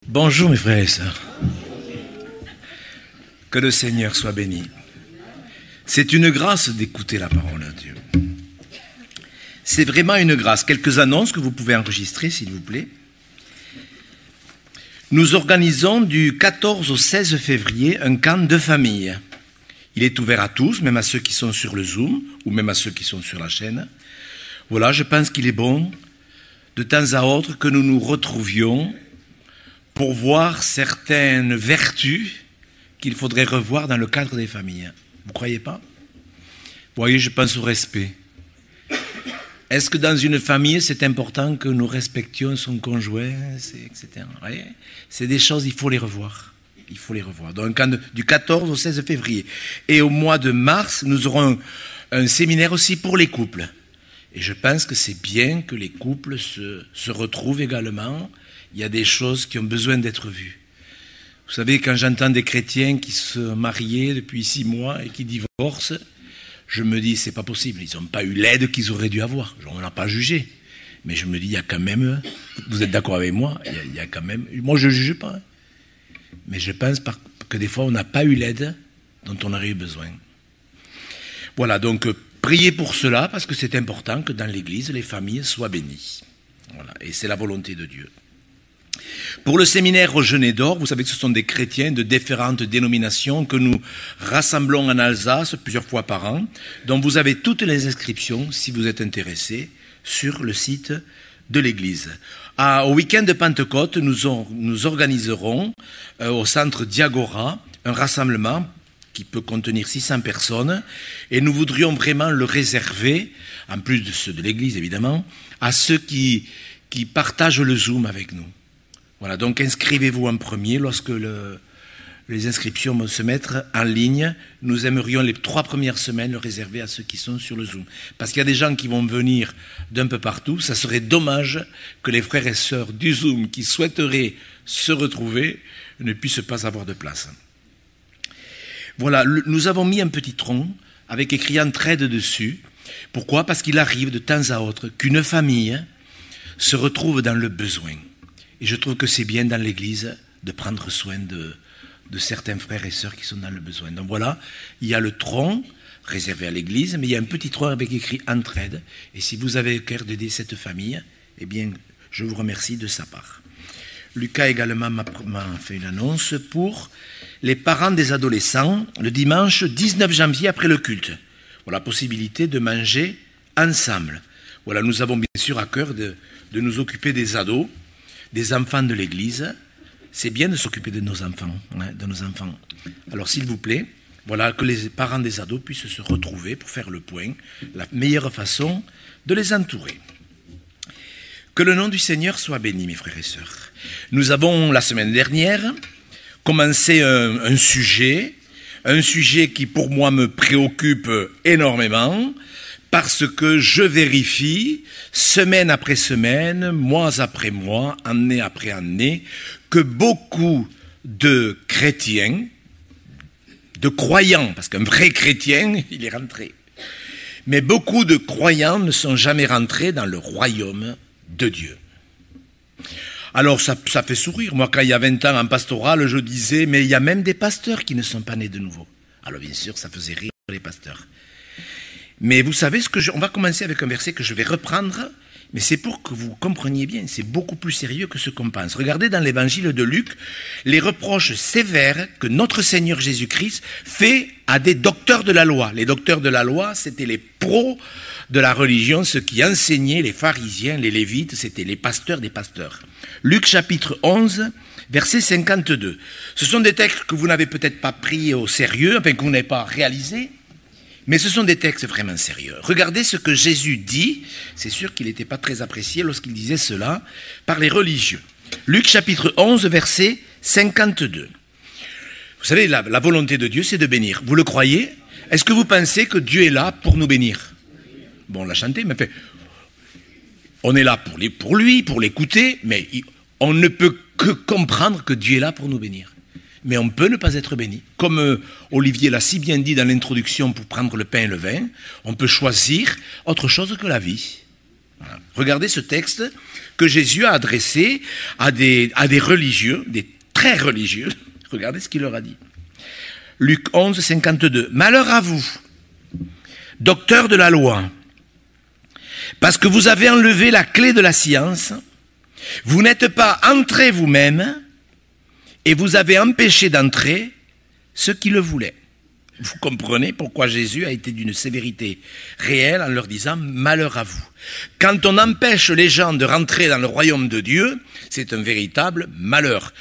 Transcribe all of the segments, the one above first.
Bonjour mes frères et sœurs. Que le Seigneur soit béni. C'est une grâce d'écouter la parole de Dieu. C'est vraiment une grâce. Quelques annonces que vous pouvez enregistrer, s'il vous plaît. Nous organisons du 14 au 16 février un camp de famille. Il est ouvert à tous, même à ceux qui sont sur le Zoom ou même à ceux qui sont sur la chaîne. Voilà, je pense qu'il est bon de temps à autre que nous nous retrouvions pour voir certaines vertus qu'il faudrait revoir dans le cadre des familles. Vous ne croyez pas? Vous voyez, je pense au respect. Est-ce que dans une famille, c'est important que nous respections son conjoint, etc. Vous voyez, c'est des choses, il faut les revoir. Il faut les revoir. Donc, du 14 au 16 février. Et au mois de mars, nous aurons un séminaire aussi pour les couples. Et je pense que c'est bien que les couples se retrouvent également. Il y a des choses qui ont besoin d'être vues. Vous savez, quand j'entends des chrétiens qui se mariaient depuis 6 mois et qui divorcent, je me dis, c'est pas possible. Ils n'ont pas eu l'aide qu'ils auraient dû avoir. On n'a pas jugé. Mais je me dis, il y a quand même, vous êtes d'accord avec moi, il y a quand même, moi je ne juge pas. Mais je pense que des fois, on n'a pas eu l'aide dont on aurait eu besoin. Voilà, donc priez pour cela, parce que c'est important que dans l'Église, les familles soient bénies. Voilà, et c'est la volonté de Dieu. Pour le séminaire au Genêt d'Or, vous savez que ce sont des chrétiens de différentes dénominations que nous rassemblons en Alsace plusieurs fois par an, dont vous avez toutes les inscriptions, si vous êtes intéressés, sur le site de l'Église. Au week-end de Pentecôte, nous organiserons au centre Diagora un rassemblement qui peut contenir 600 personnes, et nous voudrions vraiment le réserver, en plus de ceux de l'Église évidemment, à ceux qui partagent le Zoom avec nous. Voilà, donc inscrivez-vous en premier lorsque les inscriptions vont se mettre en ligne. Nous aimerions les 3 premières semaines le réserver à ceux qui sont sur le Zoom. Parce qu'il y a des gens qui vont venir d'un peu partout. Ça serait dommage que les frères et sœurs du Zoom qui souhaiteraient se retrouver ne puissent pas avoir de place. Voilà, nous avons mis un petit tronc avec écrit « Entraide » dessus. Pourquoi? Parce qu'il arrive de temps à autre qu'une famille se retrouve dans le besoin. Et je trouve que c'est bien dans l'Église de prendre soin de certains frères et sœurs qui sont dans le besoin. Donc voilà, il y a le tronc réservé à l'Église, mais il y a un petit tronc avec écrit « Entraide ». Et si vous avez le cœur d'aider cette famille, eh bien, je vous remercie de sa part. Lucas également m'a fait une annonce pour les parents des adolescents, le dimanche 19 janvier après le culte. Voilà, possibilité de manger ensemble. Voilà, nous avons bien sûr à cœur de nous occuper des ados, des enfants de l'Église. C'est bien de s'occuper de nos enfants, Alors s'il vous plaît, voilà, que les parents des ados puissent se retrouver pour faire le point, la meilleure façon de les entourer. Que le nom du Seigneur soit béni, mes frères et sœurs. Nous avons, la semaine dernière, commencé un sujet qui pour moi me préoccupe énormément, parce que je vérifie, semaine après semaine, mois après mois, année après année, que beaucoup de chrétiens, de croyants, parce qu'un vrai chrétien, il est rentré, mais beaucoup de croyants ne sont jamais rentrés dans le royaume de Dieu. Alors ça fait sourire. Moi, quand il y a 20 ans en pastoral, je disais, mais il y a même des pasteurs qui ne sont pas nés de nouveau. Alors bien sûr, ça faisait rire les pasteurs. Mais vous savez, on va commencer avec un verset que je vais reprendre, mais c'est pour que vous compreniez bien, c'est beaucoup plus sérieux que ce qu'on pense. Regardez dans l'évangile de Luc, les reproches sévères que notre Seigneur Jésus-Christ fait à des docteurs de la loi. Les docteurs de la loi, c'était les pros de la religion, ceux qui enseignaient, les pharisiens, les lévites, c'était les pasteurs des pasteurs. Luc chapitre 11, verset 52. Ce sont des textes que vous n'avez peut-être pas pris au sérieux, enfin que vous n'avez pas réalisés, mais ce sont des textes vraiment sérieux. Regardez ce que Jésus dit. C'est sûr qu'il n'était pas très apprécié lorsqu'il disait cela par les religieux. Luc chapitre 11, verset 52. Vous savez, la volonté de Dieu, c'est de bénir. Vous le croyez? Est-ce que vous pensez que Dieu est là pour nous bénir? Bon, on l'a chanté, mais on est là pour lui, pour l'écouter, mais on ne peut que comprendre que Dieu est là pour nous bénir. Mais on peut ne pas être béni. Comme Olivier l'a si bien dit dans l'introduction pour prendre le pain et le vin, on peut choisir autre chose que la vie. Voilà. Regardez ce texte que Jésus a adressé à des religieux, des très religieux. Regardez ce qu'il leur a dit. Luc 11, 52. « Malheur à vous, docteurs de la loi, parce que vous avez enlevé la clé de la science, vous n'êtes pas entrés vous-même, et vous avez empêché d'entrer ceux qui le voulaient. » Vous comprenez pourquoi Jésus a été d'une sévérité réelle en leur disant « malheur à vous ». Quand on empêche les gens de rentrer dans le royaume de Dieu, c'est un véritable malheur.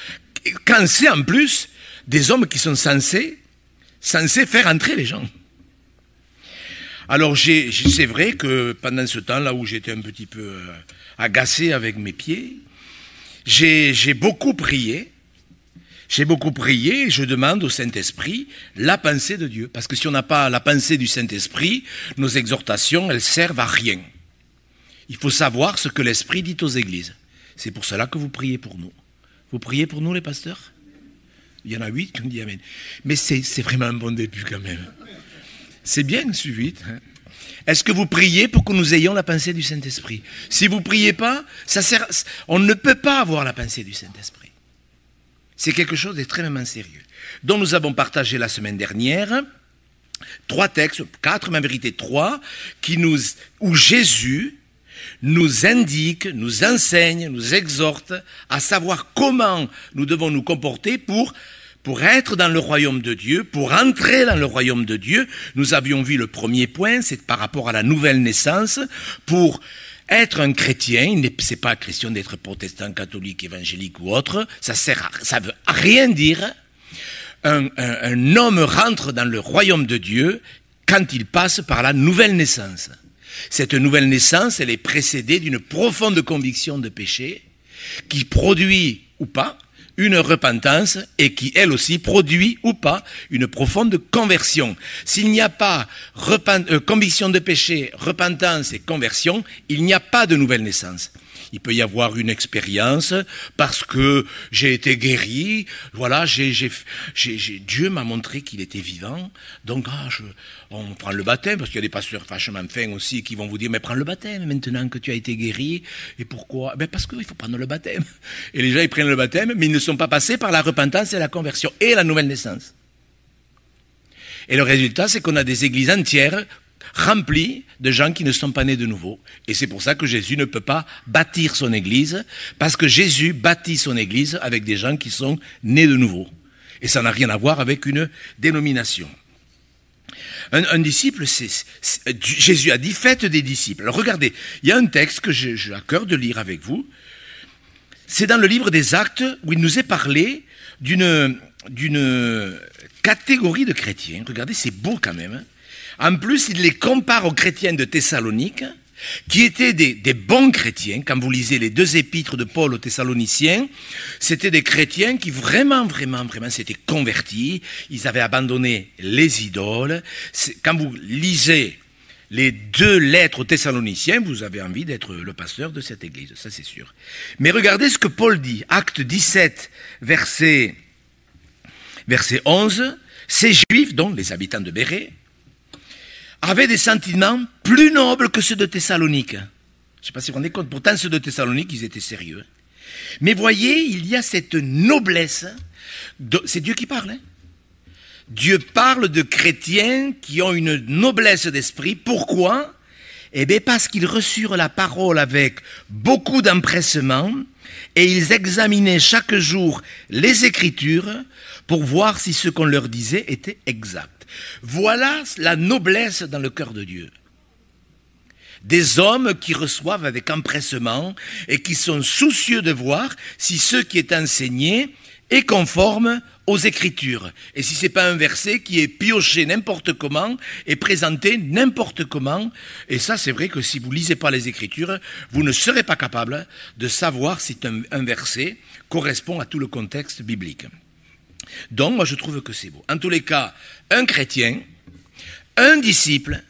Quand c'est en plus des hommes qui sont censés faire entrer les gens. Alors c'est vrai que pendant ce temps, là où j'étais un petit peu agacé avec mes pieds, j'ai beaucoup prié. J'ai beaucoup prié et je demande au Saint-Esprit la pensée de Dieu. Parce que si on n'a pas la pensée du Saint-Esprit, nos exhortations, elles servent à rien. Il faut savoir ce que l'Esprit dit aux églises. C'est pour cela que vous priez pour nous. Vous priez pour nous, les pasteurs? Il y en a 8 qui ont dit Amen. Mais c'est vraiment un bon début quand même. C'est bien ce 8. Hein. Est-ce que vous priez pour que nous ayons la pensée du Saint-Esprit? Si vous ne priez pas, on ne peut pas avoir la pensée du Saint-Esprit. C'est quelque chose d'extrêmement sérieux. Dont nous avons partagé la semaine dernière 3 textes, 4, mais en vérité 3, où Jésus nous indique, nous enseigne, nous exhorte à savoir comment nous devons nous comporter pour être dans le royaume de Dieu, pour entrer dans le royaume de Dieu. Nous avions vu le premier point, c'est par rapport à la nouvelle naissance, pour être un chrétien, c'est pas question d'être protestant, catholique, évangélique ou autre, ça veut rien dire. Un homme rentre dans le royaume de Dieu quand il passe par la nouvelle naissance. Cette nouvelle naissance, elle est précédée d'une profonde conviction de péché qui produit ou pas une repentance et qui, elle aussi, produit ou pas une profonde conversion. S'il n'y a pas conviction de péché, repentance et conversion, il n'y a pas de nouvelle naissance. Il peut y avoir une expérience parce que j'ai été guéri, voilà, Dieu m'a montré qu'il était vivant, donc on prend le baptême, parce qu'il y a des pasteurs vachement fins aussi qui vont vous dire, mais prends le baptême maintenant que tu as été guéri, et pourquoi? Ben parce qu'il faut prendre le baptême. Et les gens ils prennent le baptême, mais ils ne sont pas passés par la repentance et la conversion, et la nouvelle naissance. Et le résultat, c'est qu'on a des églises entières rempli de gens qui ne sont pas nés de nouveau. Et c'est pour ça que Jésus ne peut pas bâtir son église, parce que Jésus bâtit son église avec des gens qui sont nés de nouveau. Et ça n'a rien à voir avec une dénomination. Un disciple, Jésus a dit, faites des disciples. Alors regardez, il y a un texte que j'ai à cœur de lire avec vous. C'est dans le livre des Actes où il nous est parlé d'une catégorie de chrétiens. Regardez, c'est beau quand même. En plus, il les compare aux chrétiens de Thessalonique, qui étaient des bons chrétiens. Quand vous lisez les 2 épîtres de Paul aux Thessaloniciens, c'était des chrétiens qui vraiment s'étaient convertis. Ils avaient abandonné les idoles. Quand vous lisez les 2 lettres aux Thessaloniciens, vous avez envie d'être le pasteur de cette église, ça c'est sûr. Mais regardez ce que Paul dit, Acte 17, verset 11, « Ces Juifs, donc les habitants de Bérée, avaient des sentiments plus nobles que ceux de Thessalonique. » Je ne sais pas si vous vous rendez compte, pourtant ceux de Thessalonique, ils étaient sérieux. Mais voyez, il y a cette noblesse, c'est Dieu qui parle. Hein. Dieu parle de chrétiens qui ont une noblesse d'esprit. Pourquoi? Eh bien parce qu'ils reçurent la parole avec beaucoup d'empressement et ils examinaient chaque jour les Écritures pour voir si ce qu'on leur disait était exact. Voilà la noblesse dans le cœur de Dieu. Des hommes qui reçoivent avec empressement et qui sont soucieux de voir si ce qui est enseigné est conforme aux Écritures. Et si ce n'est pas un verset qui est pioché n'importe comment et présenté n'importe comment. Et ça, c'est vrai que si vous ne lisez pas les Écritures, vous ne serez pas capable de savoir si un verset correspond à tout le contexte biblique. Donc, moi, je trouve que c'est beau. En tous les cas, un chrétien, un disciple,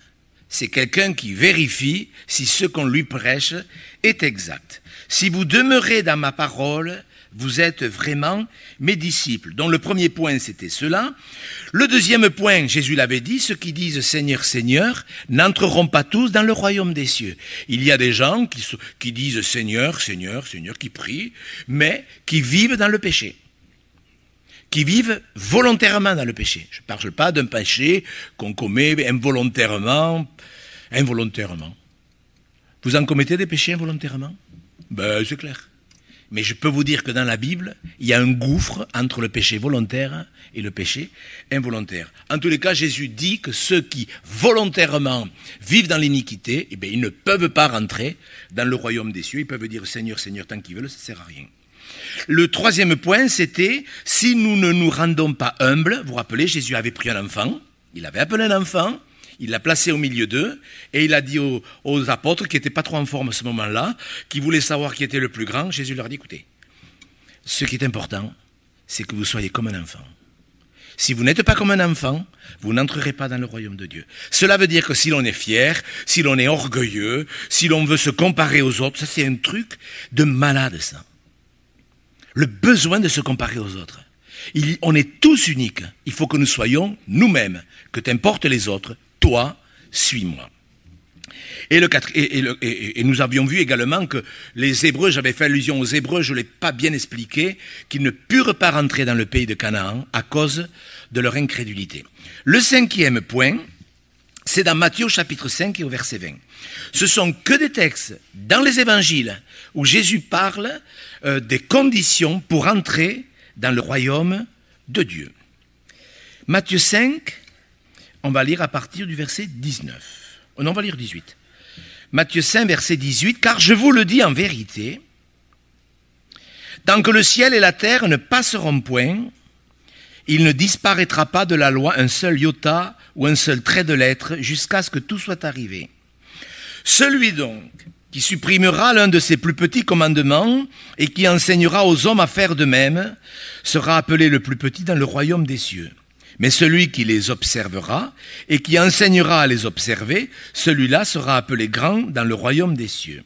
c'est quelqu'un qui vérifie si ce qu'on lui prêche est exact. Si vous demeurez dans ma parole, vous êtes vraiment mes disciples. Donc le premier point, c'était cela. Le deuxième point, Jésus l'avait dit, ceux qui disent Seigneur, Seigneur, n'entreront pas tous dans le royaume des cieux. Il y a des gens qui disent Seigneur, Seigneur, Seigneur, qui prient, mais qui vivent dans le péché. Qui vivent volontairement dans le péché. Je ne parle pas d'un péché qu'on commet involontairement. Vous en commettez des péchés involontairement? Ben, c'est clair. Mais je peux vous dire que dans la Bible, il y a un gouffre entre le péché volontaire et le péché involontaire. En tous les cas, Jésus dit que ceux qui volontairement vivent dans l'iniquité, eh bien, ils ne peuvent pas rentrer dans le royaume des cieux. Ils peuvent dire Seigneur, Seigneur, tant qu'ils veulent, ça ne sert à rien. Le troisième point, c'était, si nous ne nous rendons pas humbles, vous vous rappelez, Jésus avait pris un enfant, il avait appelé un enfant, il l'a placé au milieu d'eux, et il a dit aux apôtres, qui n'étaient pas trop en forme à ce moment-là, qui voulaient savoir qui était le plus grand, Jésus leur dit, écoutez, ce qui est important, c'est que vous soyez comme un enfant. Si vous n'êtes pas comme un enfant, vous n'entrerez pas dans le royaume de Dieu. Cela veut dire que si l'on est fier, si l'on est orgueilleux, si l'on veut se comparer aux autres, ça c'est un truc de malade ça. Le besoin de se comparer aux autres. On est tous uniques. Il faut que nous soyons nous-mêmes. Que t'importent les autres, toi, suis-moi. Et nous avions vu également que les Hébreux, j'avais fait allusion aux Hébreux, je ne l'ai pas bien expliqué, qu'ils ne purent pas rentrer dans le pays de Canaan à cause de leur incrédulité. Le cinquième point, c'est dans Matthieu chapitre 5 et au verset 20. Ce sont que des textes dans les évangiles où Jésus parle des conditions pour entrer dans le royaume de Dieu. Matthieu 5, on va lire à partir du verset 19. Non, on va lire 18. Matthieu 5, verset 18. « Car je vous le dis en vérité, tant que le ciel et la terre ne passeront point, il ne disparaîtra pas de la loi un seul iota ou un seul trait de lettre jusqu'à ce que tout soit arrivé. Celui donc qui supprimera l'un de ses plus petits commandements et qui enseignera aux hommes à faire de même sera appelé le plus petit dans le royaume des cieux. Mais celui qui les observera et qui enseignera à les observer, celui-là sera appelé grand dans le royaume des cieux. »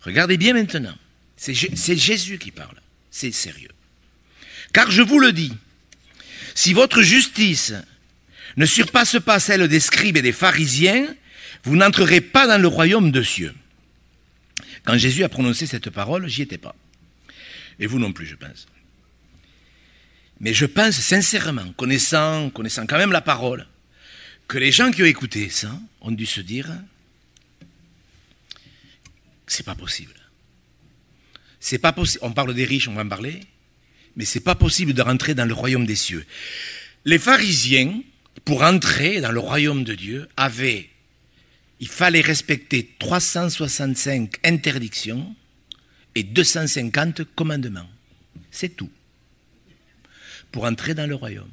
Regardez bien maintenant, c'est Jésus qui parle, c'est sérieux. « Car je vous le dis, si votre justice ne surpasse pas celle des scribes et des pharisiens, vous n'entrerez pas dans le royaume des cieux. » Quand Jésus a prononcé cette parole, j'y étais pas. Et vous non plus, je pense. Mais je pense sincèrement, connaissant quand même la parole, que les gens qui ont écouté ça ont dû se dire que c'est pas possible. C'est pas possible. On parle des riches, on va en parler, mais c'est pas possible de rentrer dans le royaume des cieux. Les pharisiens, pour entrer dans le royaume de Dieu, il fallait respecter 365 interdictions et 250 commandements. C'est tout. Pour entrer dans le royaume.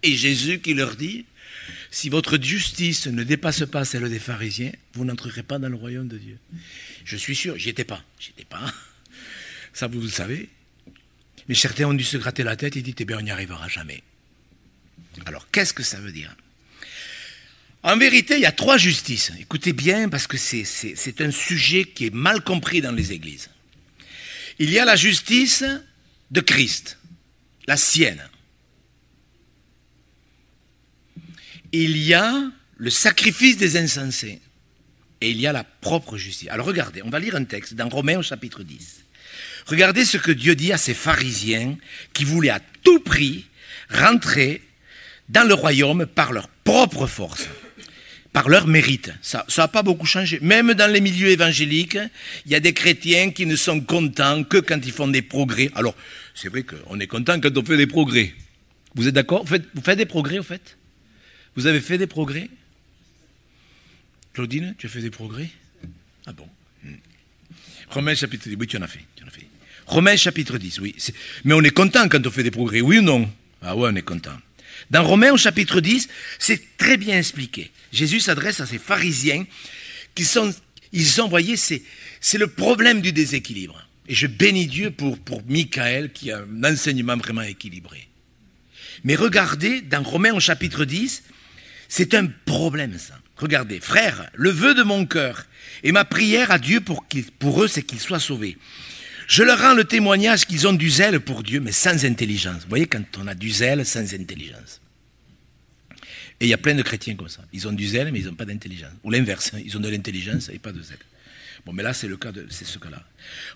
Et Jésus qui leur dit, si votre justice ne dépasse pas celle des pharisiens, vous n'entrerez pas dans le royaume de Dieu. Je suis sûr, j'y étais pas. Ça vous le savez. Mais certains ont dû se gratter la tête et dit, eh bien on n'y arrivera jamais. Alors qu'est-ce que ça veut dire ? En vérité, il y a 3 justices. Écoutez bien, parce que c'est un sujet qui est mal compris dans les églises. Il y a la justice de Christ, la sienne. Il y a le sacrifice des insensés. Et il y a la propre justice. Alors regardez, on va lire un texte dans Romains au chapitre 10. Regardez ce que Dieu dit à ces pharisiens qui voulaient à tout prix rentrer dans le royaume par leur propre force, par leur mérite. Ça n'a pas beaucoup changé. Même dans les milieux évangéliques, il y a des chrétiens qui ne sont contents que quand ils font des progrès. Alors, c'est vrai qu'on est content quand on fait des progrès. Vous êtes d'accord ? Vous faites des progrès, au fait ? Vous avez fait des progrès ? Claudine, tu as fait des progrès ? Ah bon ? Romains chapitre 10, oui, tu en as fait. Romains chapitre 10, oui. Mais on est content quand on fait des progrès, oui ou non ? Ah ouais, on est content. Dans Romains au chapitre 10, c'est très bien expliqué. Jésus s'adresse à ces pharisiens ils ont, voyez, c'est le problème du déséquilibre. Et je bénis Dieu pour Michael qui a un enseignement vraiment équilibré. Mais regardez, dans Romains au chapitre 10, C'est un problème, ça. Regardez, frères, le vœu de mon cœur et ma prière à Dieu pour eux, c'est qu'ils soient sauvés. Je leur rends le témoignage qu'ils ont du zèle pour Dieu, mais sans intelligence. Vous voyez, quand on a du zèle sans intelligence. Et il y a plein de chrétiens comme ça. Ils ont du zèle, mais ils n'ont pas d'intelligence. Ou l'inverse, ils ont de l'intelligence et pas de zèle. Bon, mais là, c'est ce cas-là.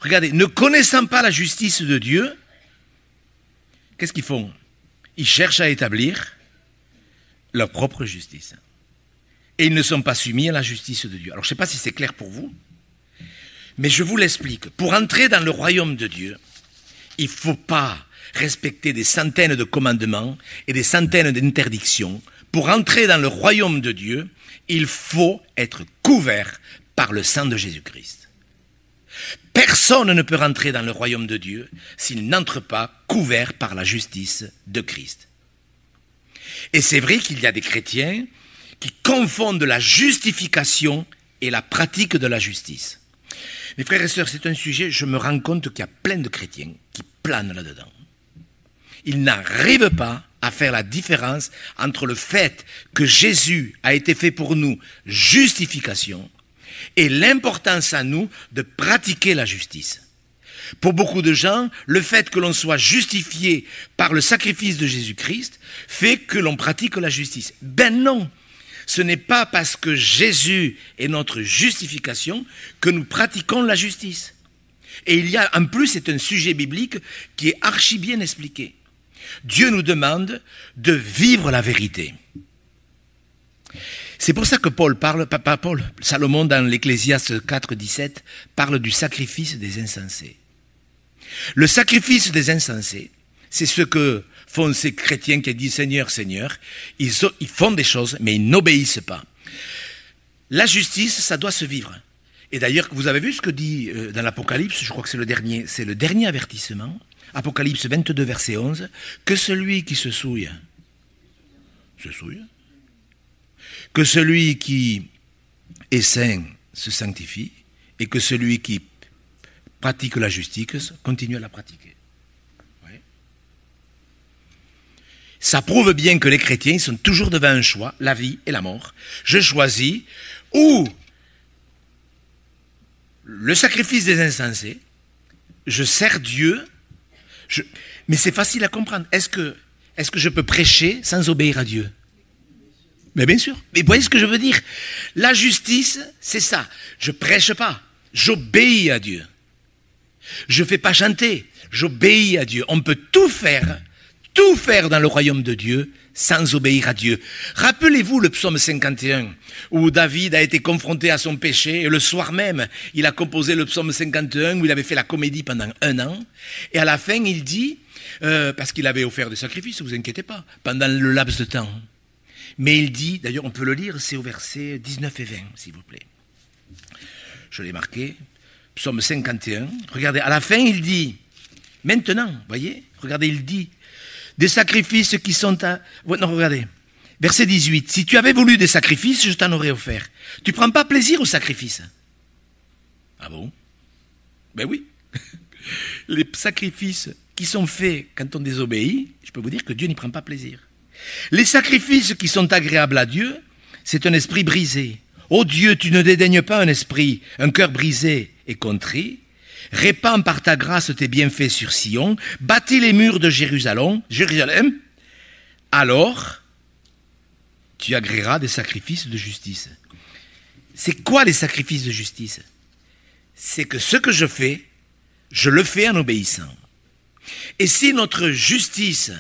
Regardez, ne connaissant pas la justice de Dieu, qu'est-ce qu'ils font? Ils cherchent à établir leur propre justice. Et ils ne sont pas soumis à la justice de Dieu. Alors, je ne sais pas si c'est clair pour vous, mais je vous l'explique. Pour entrer dans le royaume de Dieu, il ne faut pas respecter des centaines de commandements et des centaines d'interdictions. Pour entrer dans le royaume de Dieu, il faut être couvert par le sang de Jésus-Christ. Personne ne peut rentrer dans le royaume de Dieu s'il n'entre pas couvert par la justice de Christ. Et c'est vrai qu'il y a des chrétiens qui confondent la justification et la pratique de la justice. Mes frères et sœurs, c'est un sujet, je me rends compte qu'il y a plein de chrétiens qui planent là-dedans. Ils n'arrivent pas à faire la différence entre le fait que Jésus a été fait pour nous justification et l'importance à nous de pratiquer la justice. Pour beaucoup de gens, le fait que l'on soit justifié par le sacrifice de Jésus-Christ fait que l'on pratique la justice. Ben non, ce n'est pas parce que Jésus est notre justification que nous pratiquons la justice. Et il y a, en plus, c'est un sujet biblique qui est archi bien expliqué. Dieu nous demande de vivre la vérité. C'est pour ça que Salomon dans l'Ecclésiaste 4, 17, parle du sacrifice des insensés. Le sacrifice des insensés, c'est ce que font ces chrétiens qui disent Seigneur, Seigneur. Ils font des choses, mais ils n'obéissent pas. La justice, ça doit se vivre. Et d'ailleurs, vous avez vu ce que dit dans l'Apocalypse, je crois que c'est le dernier avertissement, Apocalypse 22, verset 11, que celui qui se souille, que celui qui est saint se sanctifie, et que celui qui pratique la justice continue à la pratiquer. Ouais. Ça prouve bien que les chrétiens sont toujours devant un choix, la vie et la mort. Je choisis ou le sacrifice des insensés, je sers Dieu, mais c'est facile à comprendre. Est-ce que je peux prêcher sans obéir à Dieu? Mais bien sûr. Mais vous voyez ce que je veux dire? La justice, c'est ça. Je prêche pas, j'obéis à Dieu. Je ne fais pas chanter, j'obéis à Dieu. On peut tout faire dans le royaume de Dieu sans obéir à Dieu. Rappelez-vous le psaume 51, où David a été confronté à son péché, et le soir même, il a composé le psaume 51, où il avait fait la comédie pendant 1 an, et à la fin, il dit, parce qu'il avait offert des sacrifices, ne vous inquiétez pas, pendant le laps de temps. Mais il dit, d'ailleurs on peut le lire, c'est au verset 19 et 20, s'il vous plaît. Je l'ai marqué, psaume 51, regardez, à la fin, il dit, maintenant, voyez, regardez, il dit, des sacrifices qui sont à... Non, regardez. Verset 18. Si tu avais voulu des sacrifices, je t'en aurais offert. Tu ne prends pas plaisir aux sacrifices. Ah bon? Ben oui. Les sacrifices qui sont faits quand on désobéit, je peux vous dire que Dieu n'y prend pas plaisir. Les sacrifices qui sont agréables à Dieu, c'est un esprit brisé. Ô Dieu, tu ne dédaignes pas un cœur brisé et contrit. Répands par ta grâce tes bienfaits sur Sion, bâtis les murs de Jérusalem, alors tu agréeras des sacrifices de justice. C'est quoi les sacrifices de justice? C'est que ce que je fais, je le fais en obéissant. Et si notre justice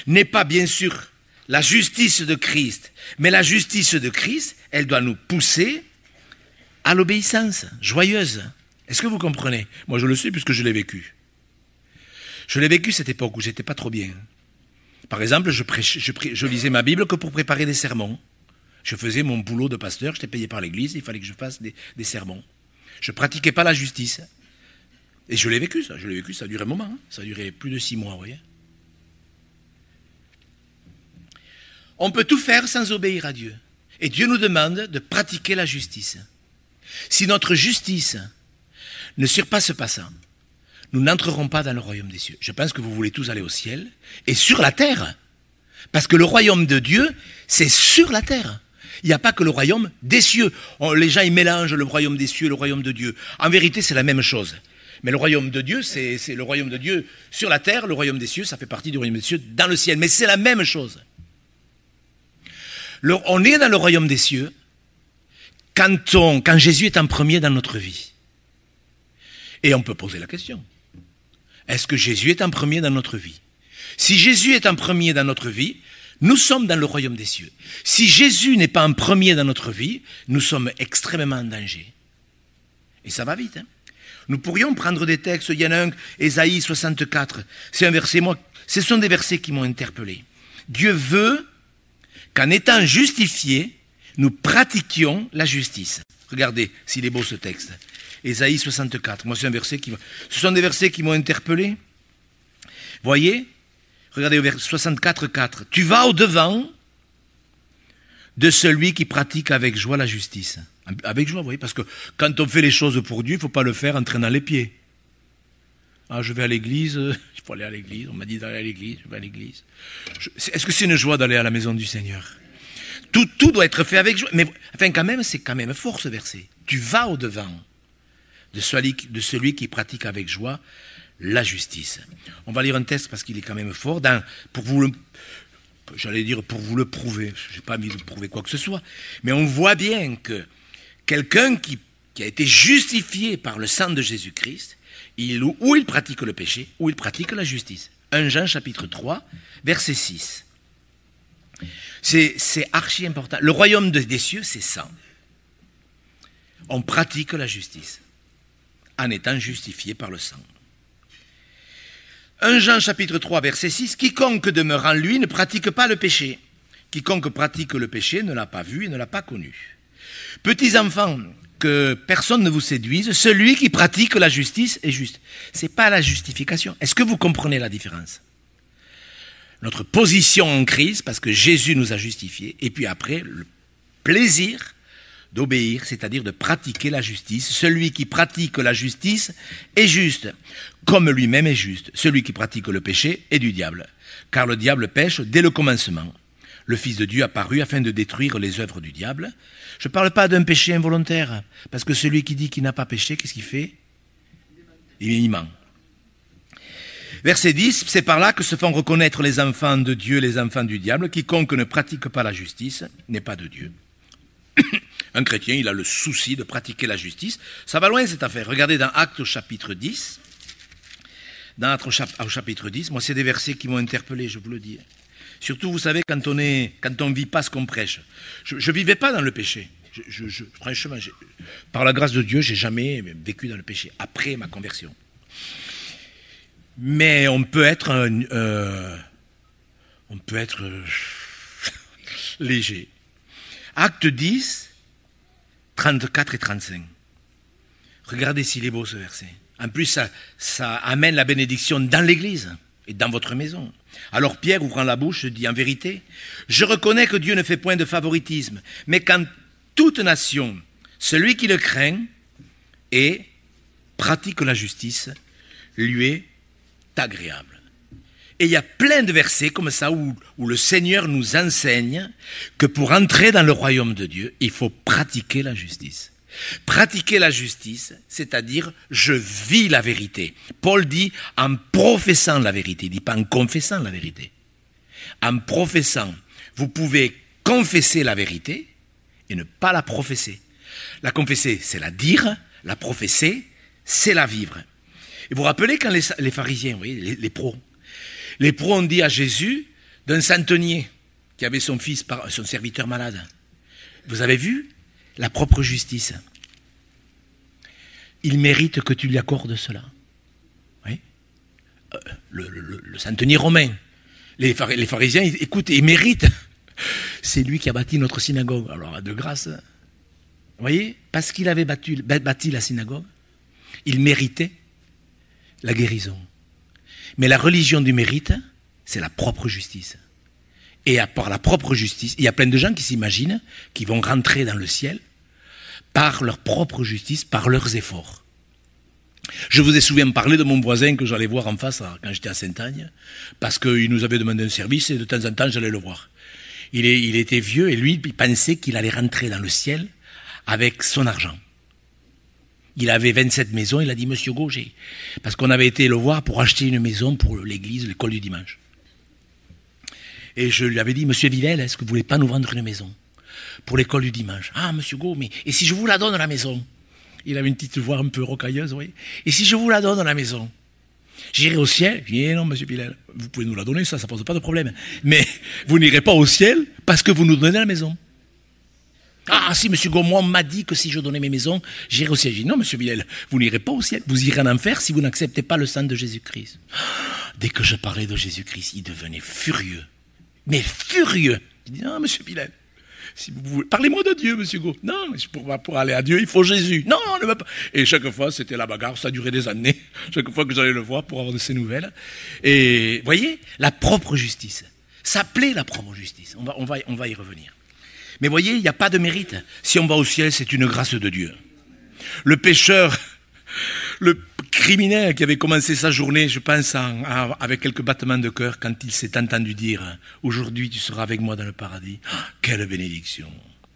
n'est pas bien sûr la justice de Christ, mais la justice de Christ, elle doit nous pousser à l'obéissance joyeuse. Est-ce que vous comprenez? Moi, je le sais puisque je l'ai vécu. Je l'ai vécu cette époque où j'étais pas trop bien. Par exemple, je lisais ma Bible que pour préparer des sermons. Je faisais mon boulot de pasteur, j'étais payé par l'église, il fallait que je fasse des sermons. Je pratiquais pas la justice. Et je l'ai vécu, ça a duré un moment. Hein. Ça a duré plus de 6 mois, vous voyez. On peut tout faire sans obéir à Dieu. Et Dieu nous demande de pratiquer la justice. Si notre justice ne surpasse pas ça, nous n'entrerons pas dans le royaume des cieux. Je pense que vous voulez tous aller au ciel et sur la terre. Parce que le royaume de Dieu, c'est sur la terre. Il n'y a pas que le royaume des cieux. Les gens, ils mélangent le royaume des cieux et le royaume de Dieu. En vérité, c'est la même chose. Mais le royaume de Dieu, c'est le royaume de Dieu sur la terre. Le royaume des cieux, ça fait partie du royaume des cieux dans le ciel. Mais c'est la même chose. On est dans le royaume des cieux quand Jésus est en premier dans notre vie. Et on peut poser la question. Est-ce que Jésus est en premier dans notre vie? Si Jésus est en premier dans notre vie, nous sommes dans le royaume des cieux. Si Jésus n'est pas en premier dans notre vie, nous sommes extrêmement en danger. Et ça va vite. Nous pourrions prendre des textes. Il y en a un, Ésaïe 64. C'est un verset, ce sont des versets qui m'ont interpellé. Dieu veut qu'en étant justifiés, nous pratiquions la justice. Regardez s'il est beau ce texte. Ésaïe 64. Moi, c'est un verset ce sont des versets qui m'ont interpellé. Voyez, regardez au verset 64, 4. Tu vas au-devant de celui qui pratique avec joie la justice. Avec joie, vous voyez, parce que quand on fait les choses pour Dieu, il ne faut pas le faire en traînant les pieds. Ah, je vais à l'église, il faut aller à l'église, on m'a dit d'aller à l'église, je vais à l'église. Est-ce que c'est une joie d'aller à la maison du Seigneur? Tout doit être fait avec joie. Mais enfin, quand même, c'est quand même fort ce verset. Tu vas au-devant de celui qui pratique avec joie la justice. On va lire un texte parce qu'il est quand même fort, pour vous le prouver. Je n'ai pas envie de prouver quoi que ce soit. Mais on voit bien que quelqu'un qui a été justifié par le sang de Jésus-Christ, ou il pratique le péché, ou il pratique la justice. 1 Jean chapitre 3, verset 6. C'est archi important. Le royaume des cieux, c'est ça. On pratique la justice en étant justifié par le sang. 1 Jean chapitre 3, verset 6. Quiconque demeure en lui ne pratique pas le péché. Quiconque pratique le péché ne l'a pas vu et ne l'a pas connu. Petits enfants, que personne ne vous séduise, celui qui pratique la justice est juste. Ce n'est pas la justification. Est-ce que vous comprenez la différence? Notre position en Christ, parce que Jésus nous a justifiés, et puis après, le plaisir d'obéir, c'est-à-dire de pratiquer la justice. Celui qui pratique la justice est juste, comme lui-même est juste. Celui qui pratique le péché est du diable, car le diable pêche dès le commencement. Le Fils de Dieu apparut afin de détruire les œuvres du diable. Je ne parle pas d'un péché involontaire, parce que celui qui dit qu'il n'a pas péché, qu'est-ce qu'il fait? Il ment. Verset 10, c'est par là que se font reconnaître les enfants de Dieu, les enfants du diable. Quiconque ne pratique pas la justice n'est pas de Dieu. Un chrétien, il a le souci de pratiquer la justice. Ça va loin cette affaire. Regardez dans Actes au chapitre 10. Dans Actes au chapitre 10, moi c'est des versets qui m'ont interpellé, je vous le dis. Surtout, vous savez, quand on ne vit pas ce qu'on prêche. Je ne vivais pas dans le péché. Franchement, par la grâce de Dieu, je n'ai jamais vécu dans le péché, après ma conversion. Mais on peut être léger. Acte 10, 34 et 35. Regardez s'il est beau ce verset. En plus, ça amène la bénédiction dans l'église et dans votre maison. Alors Pierre, ouvrant la bouche, dit en vérité, je reconnais que Dieu ne fait point de favoritisme, mais qu'en toute nation, celui qui le craint et pratique la justice, lui est agréable. Et il y a plein de versets comme ça où le Seigneur nous enseigne que pour entrer dans le royaume de Dieu, il faut pratiquer la justice. Pratiquer la justice, c'est-à-dire je vis la vérité. Paul dit en professant la vérité, il ne dit pas en confessant la vérité. En professant, vous pouvez confesser la vérité et ne pas la professer. La confesser, c'est la dire, la professer, c'est la vivre. Et vous vous rappelez quand les pharisiens, vous voyez, les pros ont dit à Jésus d'un centenier qui avait son serviteur malade. Vous avez vu la propre justice. Il mérite que tu lui accordes cela. Oui. Le centenier romain. Les pharisiens, écoute, il mérite. C'est lui qui a bâti notre synagogue. Alors, de grâce. Vous voyez, parce qu'il avait bâti la synagogue, il méritait la guérison. Mais la religion du mérite, c'est la propre justice. Et par la propre justice, il y a plein de gens qui s'imaginent qu'ils vont rentrer dans le ciel par leur propre justice, par leurs efforts. Je vous ai souvent parlé de mon voisin que j'allais voir en face quand j'étais à Sainte-Agne, parce qu'il nous avait demandé un service et de temps en temps j'allais le voir. Il était vieux et lui, il pensait qu'il allait rentrer dans le ciel avec son argent. Il avait 27 maisons, il a dit, Monsieur Gauger, parce qu'on avait été le voir pour acheter une maison pour l'église, l'école du dimanche. Et je lui avais dit, Monsieur Villel, est-ce que vous voulez pas nous vendre une maison pour l'école du dimanche? Ah, Monsieur Gauger, mais et si je vous la donne la maison? Il avait une petite voix un peu rocailleuse, oui. Et si je vous la donne la maison, j'irai au ciel? Je dis, non, Monsieur Villel, vous pouvez nous la donner, ça pose pas de problème. Mais vous n'irez pas au ciel parce que vous nous donnez la maison. Ah, si, Monsieur Gaumont m'a dit que si je donnais mes maisons, j'irais au ciel. J'ai dit, non, Monsieur Villel, vous n'irez pas au ciel. Vous irez en enfer si vous n'acceptez pas le sang de Jésus-Christ. Dès que je parlais de Jésus-Christ, il devenait furieux. Mais furieux. Je dis, non, Monsieur Villel, si vous voulez, parlez-moi de Dieu, Monsieur Gaumont. Non, pour aller à Dieu, il faut Jésus. Non, ne va pas. Et chaque fois, c'était la bagarre, ça a duré des années. Chaque fois que j'allais le voir pour avoir de ses nouvelles. Et, voyez, la propre justice. Ça plaît, la propre justice. On va y revenir. Mais voyez, il n'y a pas de mérite. Si on va au ciel, c'est une grâce de Dieu. Le pécheur, le criminel qui avait commencé sa journée, je pense, avec quelques battements de cœur, quand il s'est entendu dire « Aujourd'hui, tu seras avec moi dans le paradis. » Quelle bénédiction.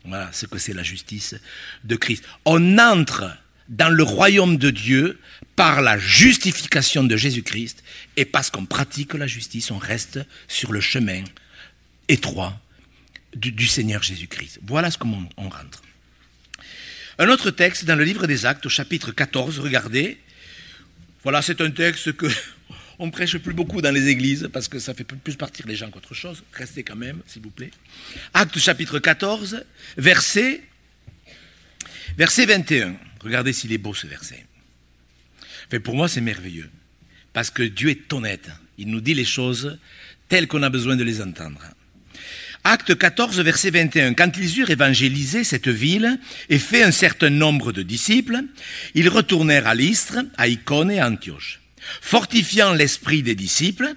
Voilà ce que c'est la justice de Christ. On entre dans le royaume de Dieu par la justification de Jésus-Christ, et parce qu'on pratique la justice, on reste sur le chemin étroit du Seigneur Jésus-Christ. Voilà ce qu'on rentre. Un autre texte dans le livre des Actes, au chapitre 14, regardez. Voilà, c'est un texte que on ne prêche plus beaucoup dans les églises, parce que ça fait plus partir les gens qu'autre chose. Restez quand même, s'il vous plaît. Actes chapitre 14, verset 21. Regardez s'il est beau ce verset. Enfin, pour moi, c'est merveilleux, parce que Dieu est honnête. Il nous dit les choses telles qu'on a besoin de les entendre. Acte 14, verset 21. Quand ils eurent évangélisé cette ville et fait un certain nombre de disciples, ils retournèrent à Lystre, à Icône et à Antioche, fortifiant l'esprit des disciples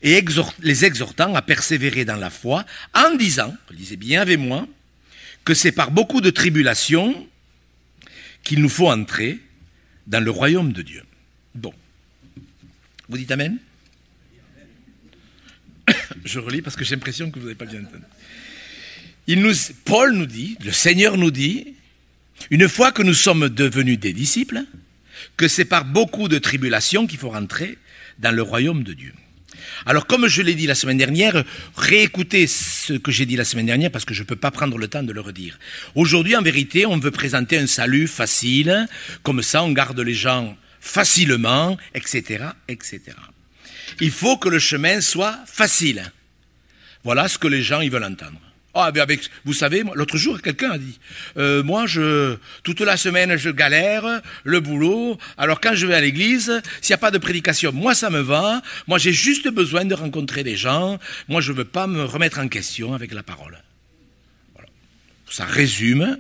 et les exhortant à persévérer dans la foi, en disant, lisez bien avec moi, que c'est par beaucoup de tribulations qu'il nous faut entrer dans le royaume de Dieu. Bon. Vous dites Amen? Je relis parce que j'ai l'impression que vous n'avez pas bien entendu. Paul nous dit, le Seigneur nous dit, une fois que nous sommes devenus des disciples, que c'est par beaucoup de tribulations qu'il faut rentrer dans le royaume de Dieu. Alors, comme je l'ai dit la semaine dernière, réécoutez ce que j'ai dit la semaine dernière parce que je ne peux pas prendre le temps de le redire. Aujourd'hui, en vérité, on veut présenter un salut facile, comme ça on garde les gens facilement, etc., etc. Il faut que le chemin soit facile. Voilà ce que les gens ils veulent entendre. Ah, vous savez, l'autre jour, quelqu'un a dit, moi, toute la semaine, je galère, le boulot, alors quand je vais à l'église, s'il n'y a pas de prédication, moi, ça me va, moi, j'ai juste besoin de rencontrer des gens, moi, je ne veux pas me remettre en question avec la parole. Voilà. Ça résume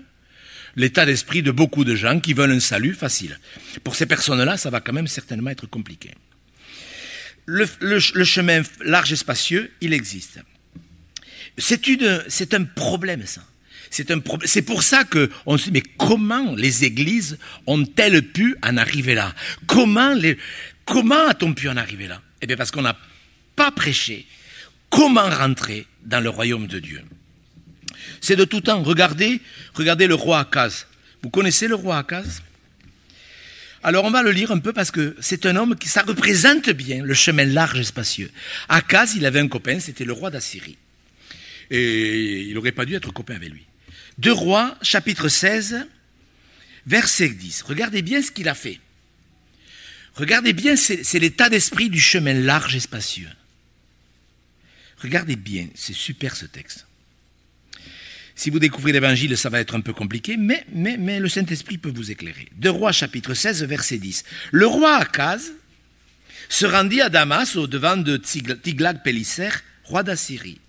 l'état d'esprit de beaucoup de gens qui veulent un salut facile. Pour ces personnes-là, ça va quand même certainement être compliqué. Le chemin large et spacieux, il existe. C'est un problème, ça. C'est pour ça qu'on se dit, mais comment les églises ont-elles pu en arriver là? Comment a-t-on pu en arriver là? Eh bien, parce qu'on n'a pas prêché comment rentrer dans le royaume de Dieu. C'est de tout temps. Regardez le roi Akaz. Vous connaissez le roi Akaz? Alors on va le lire un peu parce que c'est un homme ça représente bien le chemin large et spacieux. Akaz, il avait un copain, c'était le roi d'Assyrie. Et il n'aurait pas dû être copain avec lui. 2 Rois, chapitre 16, verset 10. Regardez bien ce qu'il a fait. Regardez bien, c'est l'état d'esprit du chemin large et spacieux. Regardez bien, c'est super ce texte. Si vous découvrez l'évangile, ça va être un peu compliqué, mais le Saint-Esprit peut vous éclairer. 2 Rois, chapitre 16, verset 10. Le roi Akaz se rendit à Damas au devant de Tiglath-Pileser, roi d'Assyrie.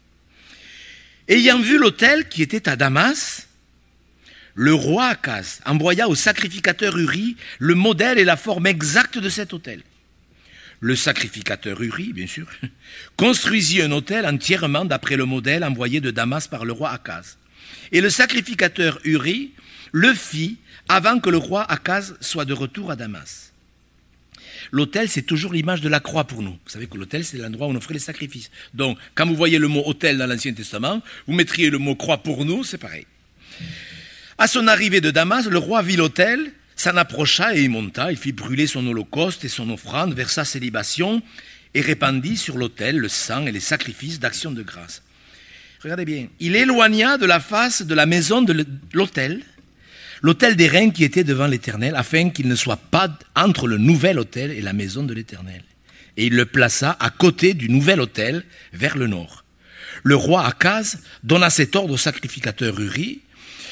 Ayant vu l'autel qui était à Damas, le roi Akaz envoya au sacrificateur Uri le modèle et la forme exacte de cet autel. Le sacrificateur Uri, bien sûr, construisit un autel entièrement d'après le modèle envoyé de Damas par le roi Akaz. Et le sacrificateur Uri le fit avant que le roi Akaz soit de retour à Damas. L'autel, c'est toujours l'image de la croix pour nous. Vous savez que l'autel, c'est l'endroit où on offrait les sacrifices. Donc, quand vous voyez le mot autel dans l'Ancien Testament, vous mettriez le mot croix pour nous, c'est pareil. À son arrivée de Damas, le roi vit l'autel, s'en approcha et y monta. Il fit brûler son holocauste et son offrande, versa ses libations et répandit sur l'autel le sang et les sacrifices d'action de grâce. Regardez bien. Il éloigna de la face de la maison de l'autel, l'autel d'airain qui était devant l'Éternel, afin qu'il ne soit pas entre le nouvel autel et la maison de l'Éternel. Et il le plaça à côté du nouvel autel, vers le nord. Le roi Akaz donna cet ordre au sacrificateur Uri: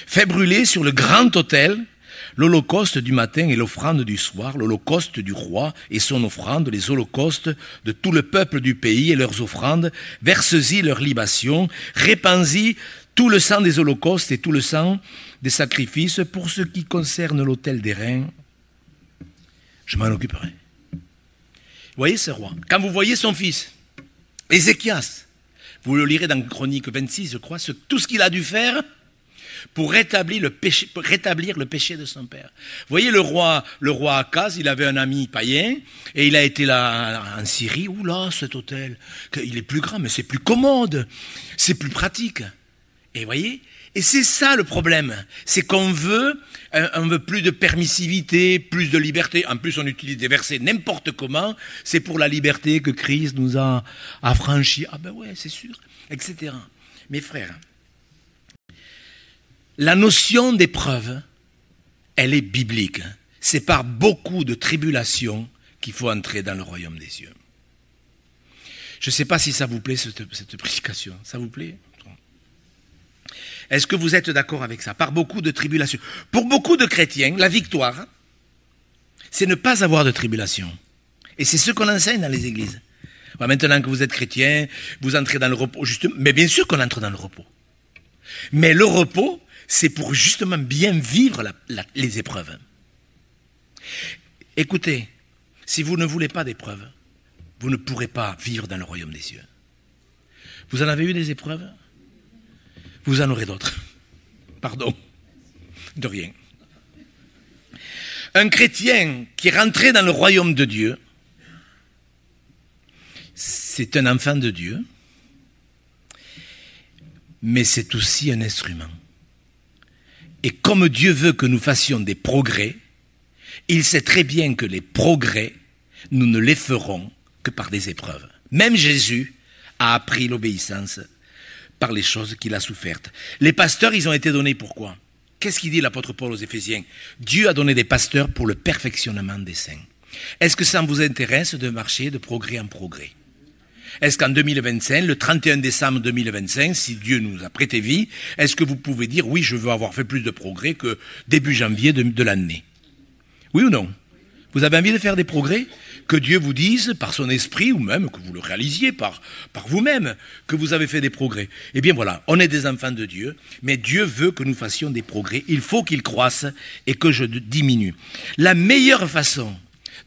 fais brûler sur le grand autel l'holocauste du matin et l'offrande du soir, l'holocauste du roi et son offrande, les holocaustes de tout le peuple du pays et leurs offrandes, verse-y leurs libations, répands-y tout le sang des holocaustes et tout le sang des sacrifices. Pour ce qui concerne l'autel d'airain, je m'en occuperai. Vous voyez ce roi, quand vous voyez son fils, Ézéchias, vous le lirez dans Chronique 26, je crois, tout ce qu'il a dû faire pour rétablir le péché de son père. Vous voyez le roi Akaz, il avait un ami païen, et il a été là en Syrie. Oula, cet hôtel, il est plus grand, mais c'est plus commode, c'est plus pratique. Et vous voyez, et c'est ça le problème, c'est qu'on veut plus de permissivité, plus de liberté. En plus, on utilise des versets n'importe comment. C'est pour la liberté que Christ nous a affranchis. Ah ben ouais, c'est sûr, etc. Mes frères, la notion d'épreuve, elle est biblique. C'est par beaucoup de tribulations qu'il faut entrer dans le royaume des cieux. Je ne sais pas si ça vous plaît, cette prédication. Ça vous plaît ? Est-ce que vous êtes d'accord avec ça? Par beaucoup de tribulations. Pour beaucoup de chrétiens, la victoire, c'est ne pas avoir de tribulation. Et c'est ce qu'on enseigne dans les églises. Maintenant que vous êtes chrétien, vous entrez dans le repos. Justement, mais bien sûr qu'on entre dans le repos. Mais le repos, c'est pour justement bien vivre les épreuves. Écoutez, si vous ne voulez pas d'épreuves, vous ne pourrez pas vivre dans le royaume des cieux. Vous en avez eu des épreuves? Vous en aurez d'autres. Pardon. De rien. Un chrétien qui est rentré dans le royaume de Dieu, c'est un enfant de Dieu, mais c'est aussi un instrument. Et comme Dieu veut que nous fassions des progrès, il sait très bien que les progrès, nous ne les ferons que par des épreuves. Même Jésus a appris l'obéissance par les choses qu'il a souffertes. Les pasteurs, ils ont été donnés pourquoi? Qu'est-ce qu'il dit l'apôtre Paul aux Éphésiens? Dieu a donné des pasteurs pour le perfectionnement des saints. Est-ce que ça vous intéresse de marcher de progrès en progrès? Est-ce qu'en 2025, le 31 décembre 2025, si Dieu nous a prêté vie, est-ce que vous pouvez dire, oui, je veux avoir fait plus de progrès que début janvier de l'année? Oui ou non? Vous avez envie de faire des progrès? Que Dieu vous dise, par son esprit, ou même que vous le réalisiez par vous-même, que vous avez fait des progrès. Eh bien voilà, on est des enfants de Dieu, mais Dieu veut que nous fassions des progrès. Il faut qu'il croisse et que je diminue. La meilleure façon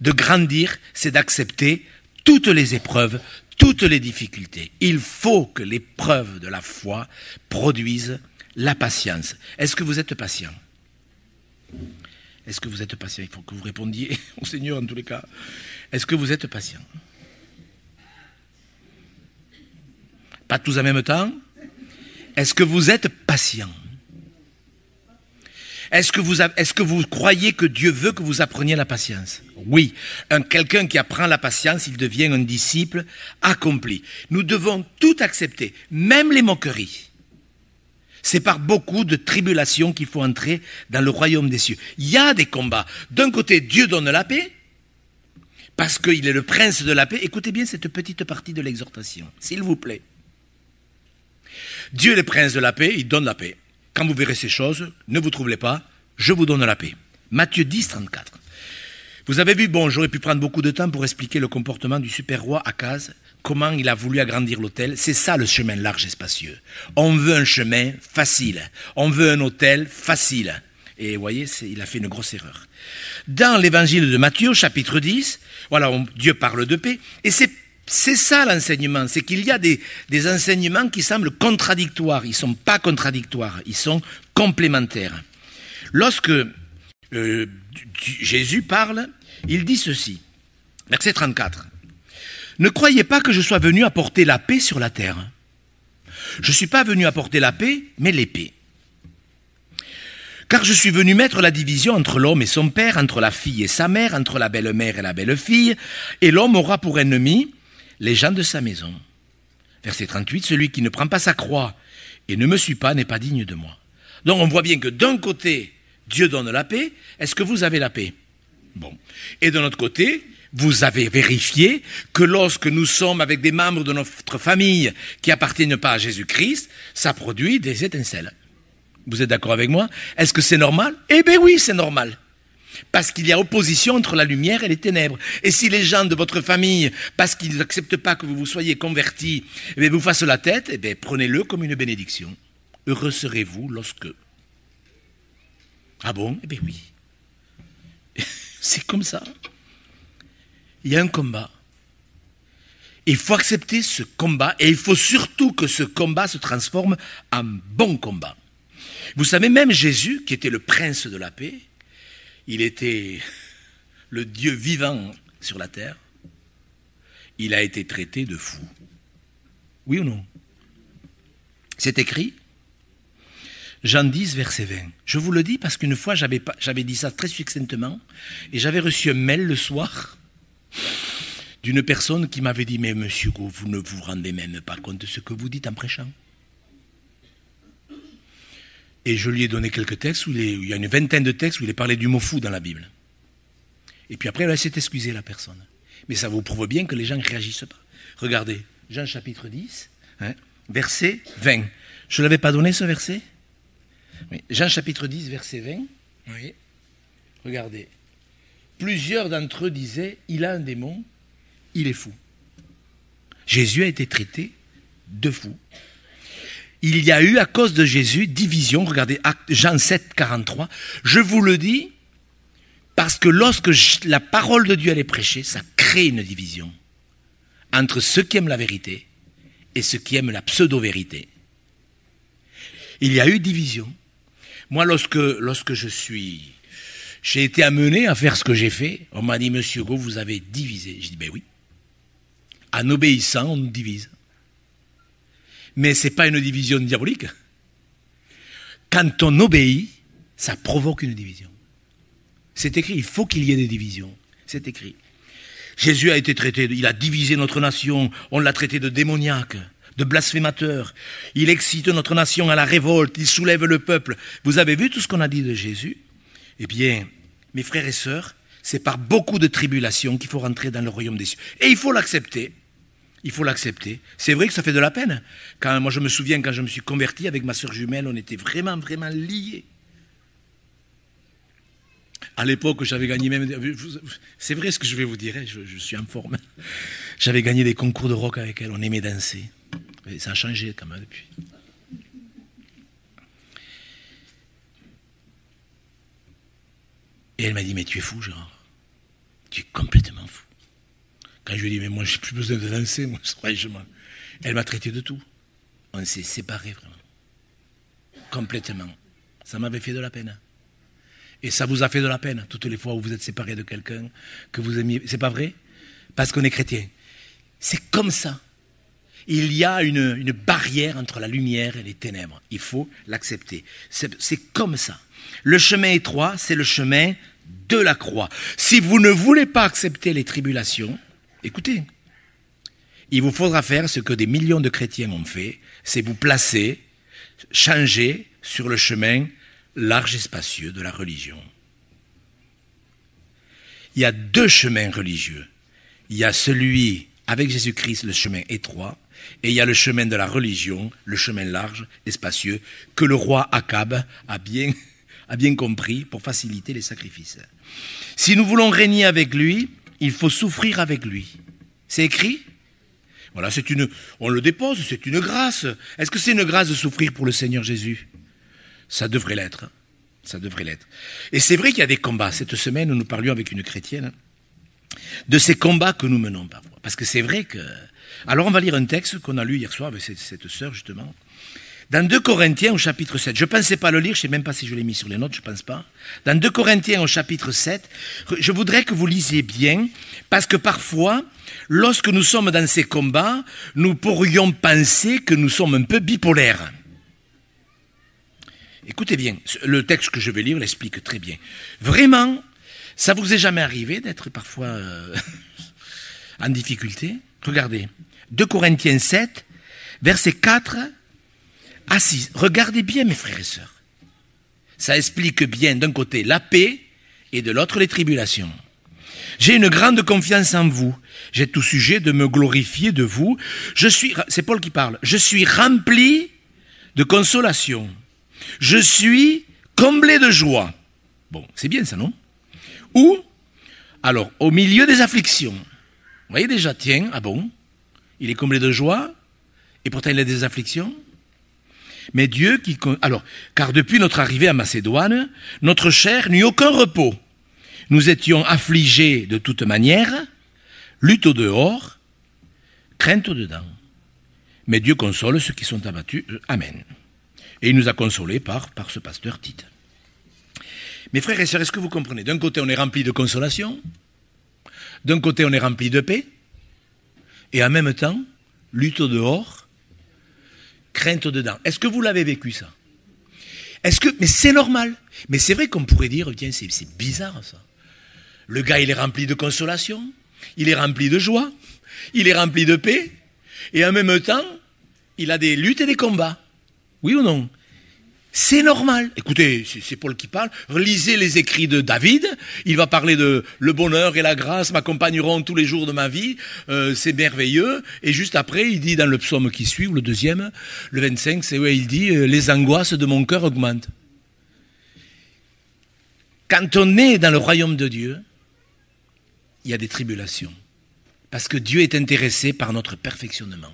de grandir, c'est d'accepter toutes les épreuves, toutes les difficultés. Il faut que l'épreuve de la foi produise la patience. Est-ce que vous êtes patient? Est-ce que vous êtes patient? Il faut que vous répondiez au Seigneur en tous les cas. Est-ce que vous êtes patient? Pas tous en même temps? Est-ce que vous êtes patient? Est-ce que vous croyez que Dieu veut que vous appreniez la patience? Oui. Quelqu'un qui apprend la patience, il devient un disciple accompli. Nous devons tout accepter, même les moqueries. C'est par beaucoup de tribulations qu'il faut entrer dans le royaume des cieux. Il y a des combats. D'un côté, Dieu donne la paix, parce qu'il est le prince de la paix. Écoutez bien cette petite partie de l'exhortation, s'il vous plaît. Dieu est le prince de la paix, il donne la paix. Quand vous verrez ces choses, ne vous troublez pas, je vous donne la paix. Matthieu 10, 34. Vous avez vu, j'aurais pu prendre beaucoup de temps pour expliquer le comportement du super roi Akaz, comment il a voulu agrandir l'autel. C'est ça le chemin large et spacieux. On veut un chemin facile, on veut un autel facile. Et vous voyez, il a fait une grosse erreur. Dans l'évangile de Matthieu, chapitre 10, voilà, Dieu parle de paix, et c'est ça l'enseignement, c'est qu'il y a des enseignements qui semblent contradictoires. Ils ne sont pas contradictoires, ils sont complémentaires. Lorsque Jésus parle, il dit ceci. Verset 34. Ne croyez pas que je sois venu apporter la paix sur la terre. Je ne suis pas venu apporter la paix, mais l'épée. Car je suis venu mettre la division entre l'homme et son père, entre la fille et sa mère, entre la belle-mère et la belle-fille, et l'homme aura pour ennemi les gens de sa maison. Verset 38, celui qui ne prend pas sa croix et ne me suit pas n'est pas digne de moi. Donc on voit bien que d'un côté, Dieu donne la paix. Est-ce que vous avez la paix? Bon. Et de l'autre côté, vous avez vérifié que lorsque nous sommes avec des membres de notre famille qui appartiennent pas à Jésus-Christ, ça produit des étincelles. Vous êtes d'accord avec moi? Est-ce que c'est normal? Eh bien oui, c'est normal. Parce qu'il y a opposition entre la lumière et les ténèbres. Et si les gens de votre famille, parce qu'ils n'acceptent pas que vous vous soyez convertis, eh bien, vous fassent la tête, eh bien, prenez-le comme une bénédiction. Heureux serez-vous lorsque... Ah bon? Eh bien oui. C'est comme ça. Il y a un combat. Il faut accepter ce combat et il faut surtout que ce combat se transforme en bon combat. Vous savez, même Jésus, qui était le prince de la paix, il était le Dieu vivant sur la terre, il a été traité de fou. Oui ou non? C'est écrit, Jean 10, verset 20. Je vous le dis parce qu'une fois, j'avais dit ça très succinctement, et j'avais reçu un mail le soir d'une personne qui m'avait dit « Mais monsieur Gau, vous ne vous rendez même pas compte de ce que vous dites en prêchant ?» Et je lui ai donné quelques textes, où il y a une vingtaine de textes où il est parlé du mot fou dans la Bible. Et puis après, elle s'est excusée, la personne. Mais ça vous prouve bien que les gens ne réagissent pas. Regardez, Jean chapitre 10, verset 20. Je ne l'avais pas donné ce verset? Oui. Jean chapitre 10, verset 20. Oui. Regardez. Plusieurs d'entre eux disaient, il a un démon, il est fou. Jésus a été traité de fou. Il y a eu, à cause de Jésus, division. Regardez, Jean 7, 43. Je vous le dis, parce que lorsque la parole de Dieu elle est prêchée, ça crée une division entre ceux qui aiment la vérité et ceux qui aiment la pseudo-vérité. Il y a eu division. Moi, lorsque j'ai été amené à faire ce que j'ai fait, on m'a dit, Monsieur Gau, vous avez divisé. J'ai dit, ben oui. En obéissant, on nous divise. Mais ce n'est pas une division diabolique. Quand on obéit, ça provoque une division. C'est écrit, il faut qu'il y ait des divisions. C'est écrit. Jésus a été traité, il a divisé notre nation, on l'a traité de démoniaque, de blasphémateur. Il excite notre nation à la révolte, il soulève le peuple. Vous avez vu tout ce qu'on a dit de Jésus? Eh bien, mes frères et sœurs, c'est par beaucoup de tribulations qu'il faut rentrer dans le royaume des cieux. Et il faut l'accepter. Il faut l'accepter. C'est vrai que ça fait de la peine. Moi, je me souviens, quand je me suis converti avec ma sœur jumelle, on était vraiment, vraiment liés. À l'époque, j'avais gagné même... C'est vrai ce que je vais vous dire, hein, je suis en forme. J'avais gagné des concours de rock avec elle, on aimait danser. Et ça a changé quand même depuis. Et elle m'a dit, mais tu es fou, Gérard. Tu es complètement fou. Quand je lui ai dit, mais moi, j'ai plus besoin de danser, moi, franchement. Elle m'a traité de tout. On s'est séparés, vraiment. Complètement. Ça m'avait fait de la peine. Et ça vous a fait de la peine, toutes les fois où vous êtes séparés de quelqu'un que vous aimiez. C'est pas vrai? Parce qu'on est chrétien. C'est comme ça. Il y a une barrière entre la lumière et les ténèbres. Il faut l'accepter. C'est comme ça. Le chemin étroit, c'est le chemin de la croix. Si vous ne voulez pas accepter les tribulations, écoutez, il vous faudra faire ce que des millions de chrétiens ont fait, c'est vous placer, changer sur le chemin large et spacieux de la religion. Il y a deux chemins religieux. Il y a celui avec Jésus-Christ, le chemin étroit, et il y a le chemin de la religion, le chemin large et spacieux, que le roi Akab a bien compris pour faciliter les sacrifices. Si nous voulons régner avec lui, il faut souffrir avec lui. C'est écrit? Voilà, on le dépose, c'est une grâce. Est-ce que c'est une grâce de souffrir pour le Seigneur Jésus? Ça devrait l'être. Ça devrait l'être. Et c'est vrai qu'il y a des combats. Cette semaine, nous parlions avec une chrétienne de ces combats que nous menons parfois. Parce que c'est vrai que... Alors on va lire un texte qu'on a lu hier soir avec cette sœur justement. Dans 2 Corinthiens au chapitre 7, je ne pensais pas le lire, je ne sais même pas si je l'ai mis sur les notes, je ne pense pas. Dans 2 Corinthiens au chapitre 7, je voudrais que vous lisiez bien, parce que parfois, lorsque nous sommes dans ces combats, nous pourrions penser que nous sommes un peu bipolaires. Écoutez bien, le texte que je vais lire l'explique très bien. Vraiment, ça vous est jamais arrivé d'être parfois en difficulté? Regardez, 2 Corinthiens 7, versets 4 à 6. Regardez bien, mes frères et sœurs. Ça explique bien d'un côté la paix et de l'autre les tribulations. J'ai une grande confiance en vous. J'ai tout sujet de me glorifier de vous. C'est Paul qui parle. Je suis rempli de consolation. Je suis comblé de joie. Bon, c'est bien ça, non? Ou, alors, au milieu des afflictions. Vous voyez déjà, tiens, ah bon? Il est comblé de joie, et pourtant il a des afflictions. Mais Dieu qui... Alors, car depuis notre arrivée à Macédoine, notre chair n'eut aucun repos. Nous étions affligés de toute manière, lutte au dehors, crainte au dedans. Mais Dieu console ceux qui sont abattus. Amen. Et il nous a consolés par ce pasteur Tite. Mes frères et sœurs, est-ce que vous comprenez? D'un côté, on est rempli de consolation, d'un côté, on est rempli de paix, et en même temps, lutte au dehors, crainte au dedans. Est-ce que vous l'avez vécu, ça? Mais c'est normal. Mais c'est vrai qu'on pourrait dire, tiens, c'est bizarre, ça. Le gars, il est rempli de consolation, il est rempli de joie, il est rempli de paix, et en même temps, il a des luttes et des combats. Oui ou non? C'est normal. Écoutez, c'est Paul qui parle. Lisez les écrits de David. Il va parler de le bonheur et la grâce m'accompagneront tous les jours de ma vie. C'est merveilleux. Et juste après, il dit dans le psaume qui suit, ou le deuxième, le 25, c'est où il dit les angoisses de mon cœur augmentent. Quand on est dans le royaume de Dieu, il y a des tribulations. Parce que Dieu est intéressé par notre perfectionnement.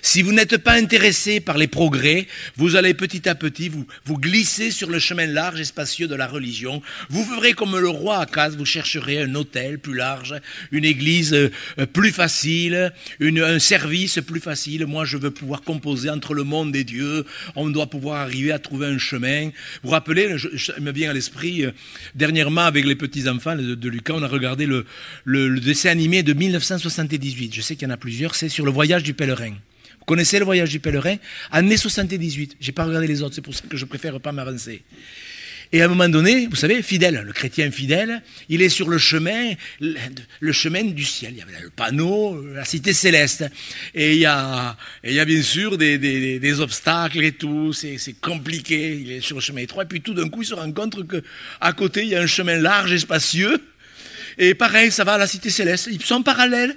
Si vous n'êtes pas intéressé par les progrès, vous allez petit à petit vous glisser sur le chemin large et spacieux de la religion. Vous ferez comme le roi Akaz, vous chercherez un hôtel plus large, une église plus facile, un service plus facile. Moi, je veux pouvoir composer entre le monde et Dieu. On doit pouvoir arriver à trouver un chemin. Vous vous rappelez, je me vient à l'esprit, dernièrement avec les petits-enfants de Lucas, on a regardé le dessin animé de 1978. Je sais qu'il y en a plusieurs, c'est sur le voyage du pèlerin. Vous connaissez le voyage du pèlerin? Année 78. Je n'ai pas regardé les autres, c'est pour ça que je préfère pas m'avancer. Et à un moment donné, vous savez, fidèle, le chrétien fidèle, il est sur le chemin du ciel. Il y avait le panneau, la cité céleste. Et il y a bien sûr des obstacles et tout, c'est compliqué. Il est sur le chemin étroit. Et puis tout d'un coup, il se rend compte qu'à côté, il y a un chemin large et spacieux. Et pareil, ça va à la cité céleste. Ils sont parallèles.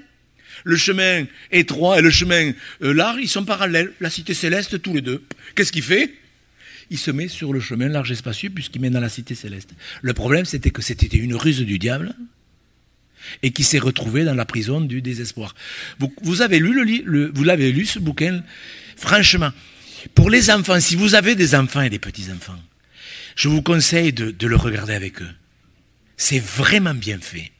Le chemin étroit et le chemin large, ils sont parallèles. La cité céleste, tous les deux. Qu'est-ce qu'il fait? Il se met sur le chemin large et spacieux puisqu'il mène dans la cité céleste. Le problème, c'était que c'était une ruse du diable et qui s'est retrouvé dans la prison du désespoir. Vous avez lu vous l'avez lu, ce bouquin? Franchement, pour les enfants, si vous avez des enfants et des petits-enfants, je vous conseille de le regarder avec eux. C'est vraiment bien fait.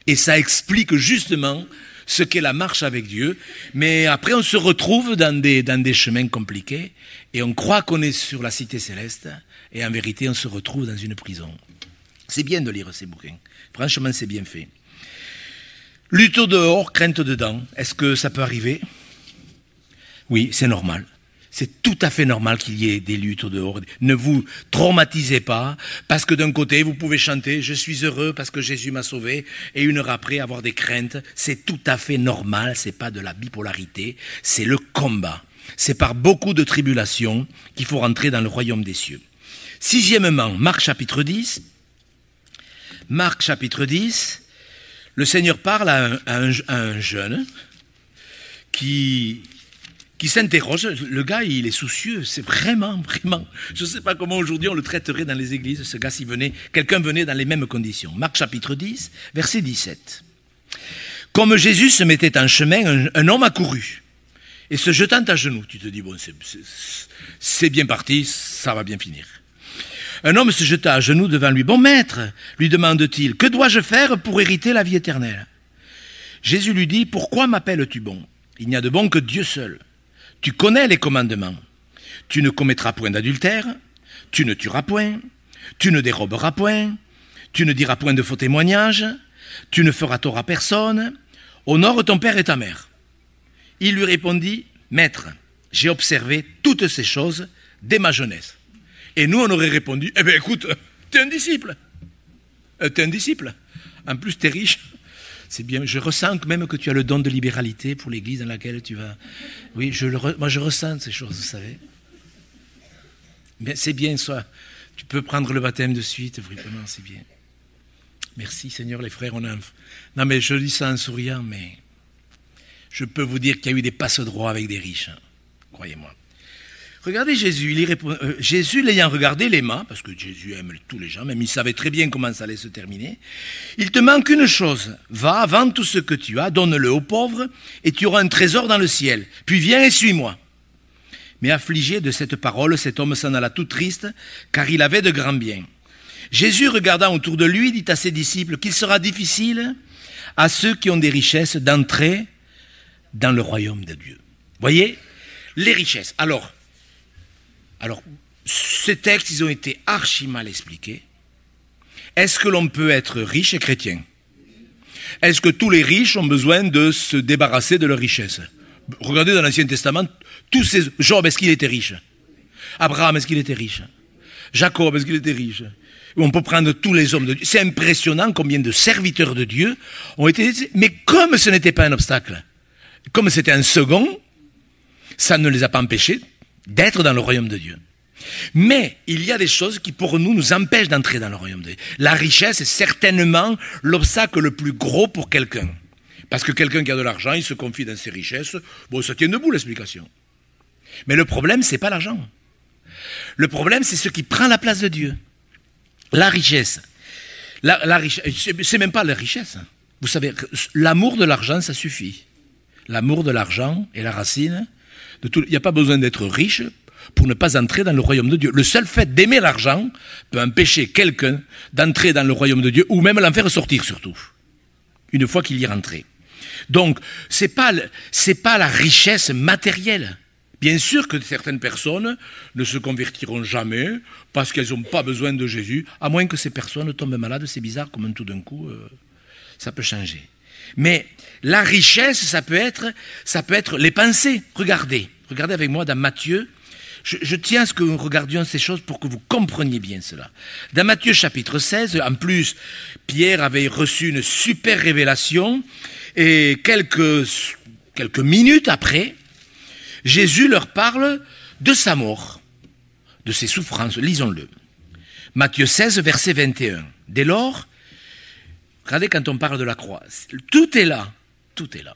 Et ça explique justement ce qu'est la marche avec Dieu, mais après on se retrouve dans des chemins compliqués, et on croit qu'on est sur la cité céleste, et en vérité on se retrouve dans une prison. C'est bien de lire ces bouquins, franchement c'est bien fait. Lutte au dehors, crainte dedans, est-ce que ça peut arriver? Oui, c'est normal. C'est tout à fait normal qu'il y ait des luttes au dehors. Ne vous traumatisez pas, parce que d'un côté, vous pouvez chanter « Je suis heureux parce que Jésus m'a sauvé » et une heure après, avoir des craintes. C'est tout à fait normal, c'est pas de la bipolarité, c'est le combat. C'est par beaucoup de tribulations qu'il faut rentrer dans le royaume des cieux. Sixièmement, Marc chapitre 10. Marc chapitre 10, le Seigneur parle à un jeune qui s'interroge. Le gars, il est soucieux, c'est vraiment, je ne sais pas comment aujourd'hui on le traiterait dans les églises, ce gars, si quelqu'un venait dans les mêmes conditions. Marc chapitre 10, verset 17. Comme Jésus se mettait en chemin, un homme accourut, et se jetant à genoux, tu te dis, bon, c'est bien parti, ça va bien finir. Un homme se jeta à genoux devant lui. « Bon maître, lui demande-t-il, que dois-je faire pour hériter la vie éternelle ?» Jésus lui dit, « Pourquoi m'appelles-tu bon? Il n'y a de bon que Dieu seul. Tu connais les commandements. tu ne commettras point d'adultère, tu ne tueras point, tu ne déroberas point, tu ne diras point de faux témoignages, tu ne feras tort à personne, honore ton père et ta mère. Il lui répondit, Maître, j'ai observé toutes ces choses dès ma jeunesse. Et nous, on aurait répondu, eh bien écoute, t'es un disciple. T'es un disciple. En plus, t'es riche. C'est bien. Je ressens même que tu as le don de libéralité pour l'église dans laquelle tu vas. Oui, moi je ressens ces choses, vous savez. Mais c'est bien, ça. Tu peux prendre le baptême de suite, vraiment, c'est bien. Merci Seigneur, les frères, on a... Non mais je dis ça en souriant, mais je peux vous dire qu'il y a eu des passe-droits avec des riches, hein. Croyez-moi. Regardez Jésus, Jésus l'ayant regardé l'aima, parce que Jésus aime tous les gens, même il savait très bien comment ça allait se terminer. Il te manque une chose, va, vends tout ce que tu as, donne-le aux pauvres, et tu auras un trésor dans le ciel. Puis viens et suis-moi. Mais affligé de cette parole, cet homme s'en alla tout triste, car il avait de grands biens. Jésus, regardant autour de lui, dit à ses disciples qu'il sera difficile à ceux qui ont des richesses d'entrer dans le royaume de Dieu. Voyez, les richesses. Alors, ces textes, ils ont été archi mal expliqués. Est-ce que l'on peut être riche et chrétien? Est-ce que tous les riches ont besoin de se débarrasser de leur richesse? Regardez dans l'Ancien Testament, tous ces... Job, est-ce qu'il était riche? Abraham, est-ce qu'il était riche? Jacob, est-ce qu'il était riche? On peut prendre tous les hommes de Dieu. C'est impressionnant combien de serviteurs de Dieu ont été... Mais comme ce n'était pas un obstacle, comme c'était un second, ça ne les a pas empêchés d'être dans le royaume de Dieu. Mais il y a des choses qui pour nous empêchent d'entrer dans le royaume de Dieu. La richesse est certainement l'obstacle le plus gros pour quelqu'un. Parce que quelqu'un qui a de l'argent, il se confie dans ses richesses. Bon, ça tient debout l'explication. Mais le problème, c'est pas l'argent. Le problème, c'est ce qui prend la place de Dieu. La richesse. La richesse, c'est même pas la richesse. Vous savez, l'amour de l'argent, ça suffit. L'amour de l'argent est la racine de tout. Il n'y a pas besoin d'être riche pour ne pas entrer dans le royaume de Dieu. Le seul fait d'aimer l'argent peut empêcher quelqu'un d'entrer dans le royaume de Dieu, ou même l'en faire sortir surtout, une fois qu'il y est rentré. Donc, c'est pas la richesse matérielle. Bien sûr que certaines personnes ne se convertiront jamais parce qu'elles n'ont pas besoin de Jésus, à moins que ces personnes tombent malades. C'est bizarre, comme tout d'un coup, ça peut changer. Mais la richesse, ça peut être les pensées. Regardez avec moi dans Matthieu. Je tiens à ce que nous regardions ces choses pour que vous compreniez bien cela. Dans Matthieu chapitre 16, en plus, Pierre avait reçu une super révélation et quelques minutes après, Jésus leur parle de sa mort, de ses souffrances. Lisons-le. Matthieu 16, verset 21. Dès lors, regardez quand on parle de la croix, tout est là, tout est là.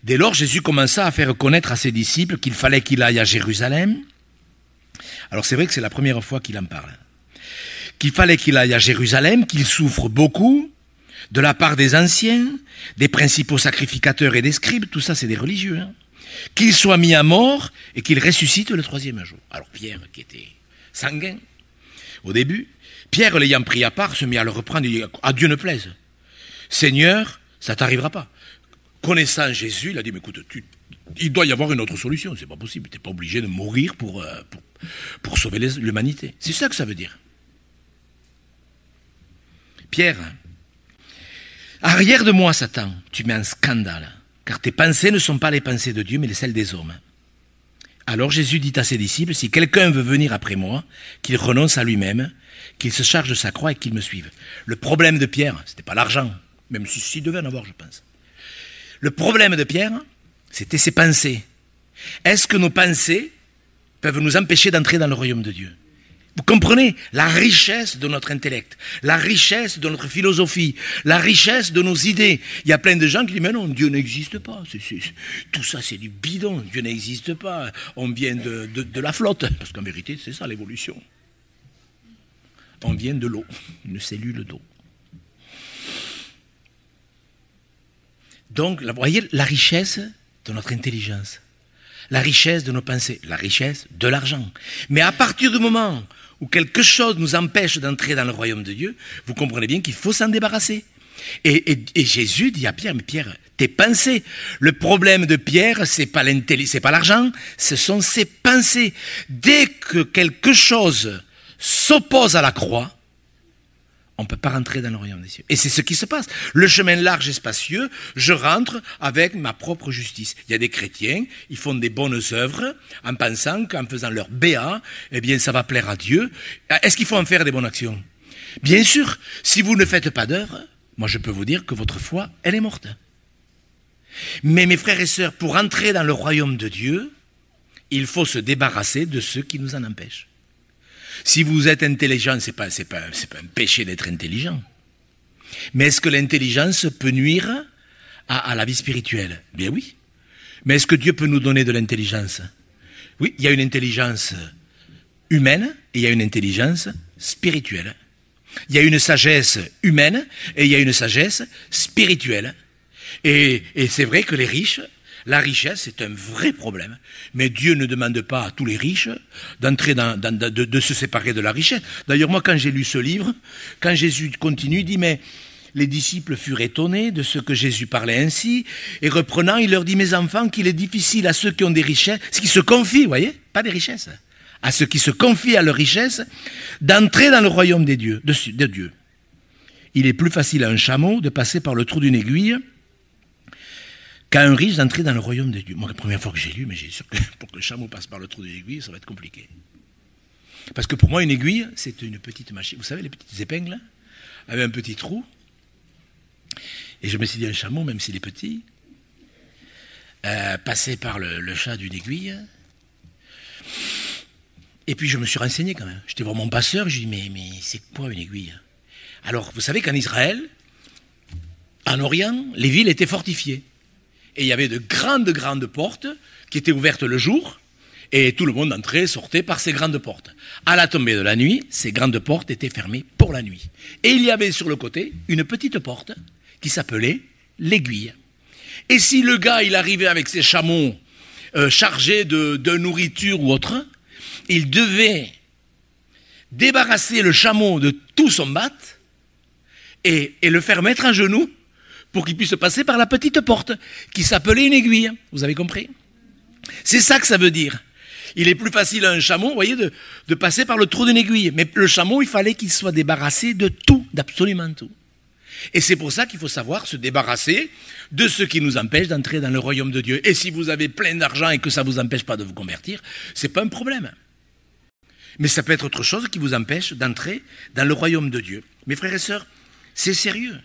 Dès lors, Jésus commença à faire connaître à ses disciples qu'il fallait qu'il aille à Jérusalem. Alors c'est vrai que c'est la première fois qu'il en parle. Qu'il fallait qu'il aille à Jérusalem, qu'il souffre beaucoup, de la part des anciens, des principaux sacrificateurs et des scribes, tout ça c'est des religieux, hein. Qu'il soit mis à mort et qu'il ressuscite le troisième jour. Alors Pierre, qui était sanguin au début, Pierre l'ayant pris à part, se mit à le reprendre et dit, à Dieu ne plaise. Seigneur, ça t'arrivera pas. Connaissant Jésus, il a dit, mais écoute, il doit y avoir une autre solution, c'est pas possible, tu n'es pas obligé de mourir pour sauver l'humanité. C'est ça que ça veut dire. Pierre, arrière de moi, Satan, tu mets un scandale, car tes pensées ne sont pas les pensées de Dieu, mais celles des hommes. Alors Jésus dit à ses disciples, si quelqu'un veut venir après moi, qu'il renonce à lui-même, qu'il se charge de sa croix et qu'il me suive. Le problème de Pierre, ce n'était pas l'argent, même s'il devait en avoir, je pense. Le problème de Pierre, c'était ses pensées. Est-ce que nos pensées peuvent nous empêcher d'entrer dans le royaume de Dieu? Vous comprenez la richesse de notre intellect, la richesse de notre philosophie, la richesse de nos idées. Il y a plein de gens qui disent, mais non, Dieu n'existe pas. Tout ça, c'est du bidon. Dieu n'existe pas. On vient de la flotte. Parce qu'en vérité, c'est ça l'évolution. On vient de l'eau, une cellule d'eau. Donc, vous voyez la richesse de notre intelligence, la richesse de nos pensées, la richesse de l'argent. Mais à partir du moment où quelque chose nous empêche d'entrer dans le royaume de Dieu, vous comprenez bien qu'il faut s'en débarrasser. Et Jésus dit à Pierre, mais Pierre, tes pensées. Le problème de Pierre, c'est pas l'argent, ce sont ses pensées. Dès que quelque chose s'oppose à la croix, on ne peut pas rentrer dans le royaume des cieux. Et c'est ce qui se passe. Le chemin large et spacieux, je rentre avec ma propre justice. Il y a des chrétiens, ils font des bonnes œuvres en pensant qu'en faisant leur béat, eh bien, ça va plaire à Dieu. Est-ce qu'il faut en faire des bonnes actions? Bien sûr, si vous ne faites pas d'œuvres, moi je peux vous dire que votre foi, elle est morte. Mais mes frères et sœurs, pour entrer dans le royaume de Dieu, il faut se débarrasser de ceux qui nous en empêchent. Si vous êtes intelligent, c'est pas un péché d'être intelligent. Mais est-ce que l'intelligence peut nuire à la vie spirituelle? Bien oui. Mais est-ce que Dieu peut nous donner de l'intelligence? Oui, il y a une intelligence humaine et il y a une intelligence spirituelle. Il y a une sagesse humaine et il y a une sagesse spirituelle. Et c'est vrai que les riches, la richesse, c'est un vrai problème. Mais Dieu ne demande pas à tous les riches d'entrer de se séparer de la richesse. D'ailleurs, moi, quand j'ai lu ce livre, quand Jésus continue, il dit, mais les disciples furent étonnés de ce que Jésus parlait ainsi. Et reprenant, il leur dit, mes enfants, qu'il est difficile à ceux qui ont des richesses, ce qui se confient, vous voyez, pas des richesses, à ceux qui se confient à leur richesse, d'entrer dans le royaume de Dieu. Il est plus facile à un chameau de passer par le trou d'une aiguille qu'à un riche d'entrer dans le royaume de Dieu. Moi, la première fois que j'ai lu, mais j'ai sûr que pour que le chameau passe par le trou d'une aiguille, ça va être compliqué. Parce que pour moi, une aiguille, c'est une petite machine. Vous savez, les petites épingles, avec un petit trou. Et je me suis dit, un chameau, même s'il est petit, passer par le chat d'une aiguille. Et puis je me suis renseigné quand même. J'étais voir mon passeur, je lui ai dit, mais c'est quoi une aiguille? Alors, vous savez qu'en Israël, en Orient, les villes étaient fortifiées. Et il y avait de grandes portes qui étaient ouvertes le jour, et tout le monde entrait, sortait par ces grandes portes. À la tombée de la nuit, ces grandes portes étaient fermées pour la nuit. Et il y avait sur le côté une petite porte qui s'appelait l'aiguille. Et si le gars, il arrivait avec ses chameaux chargés de nourriture ou autre, il devait débarrasser le chameau de tout son bat et le faire mettre à genoux pour qu'il puisse passer par la petite porte qui s'appelait une aiguille. Vous avez compris? C'est ça que ça veut dire. Il est plus facile à un chameau, vous voyez, de passer par le trou d'une aiguille. Mais le chameau, il fallait qu'il soit débarrassé de tout, d'absolument tout. Et c'est pour ça qu'il faut savoir se débarrasser de ce qui nous empêche d'entrer dans le royaume de Dieu. Et si vous avez plein d'argent et que ça ne vous empêche pas de vous convertir, ce n'est pas un problème. Mais ça peut être autre chose qui vous empêche d'entrer dans le royaume de Dieu. Mes frères et sœurs, c'est sérieux.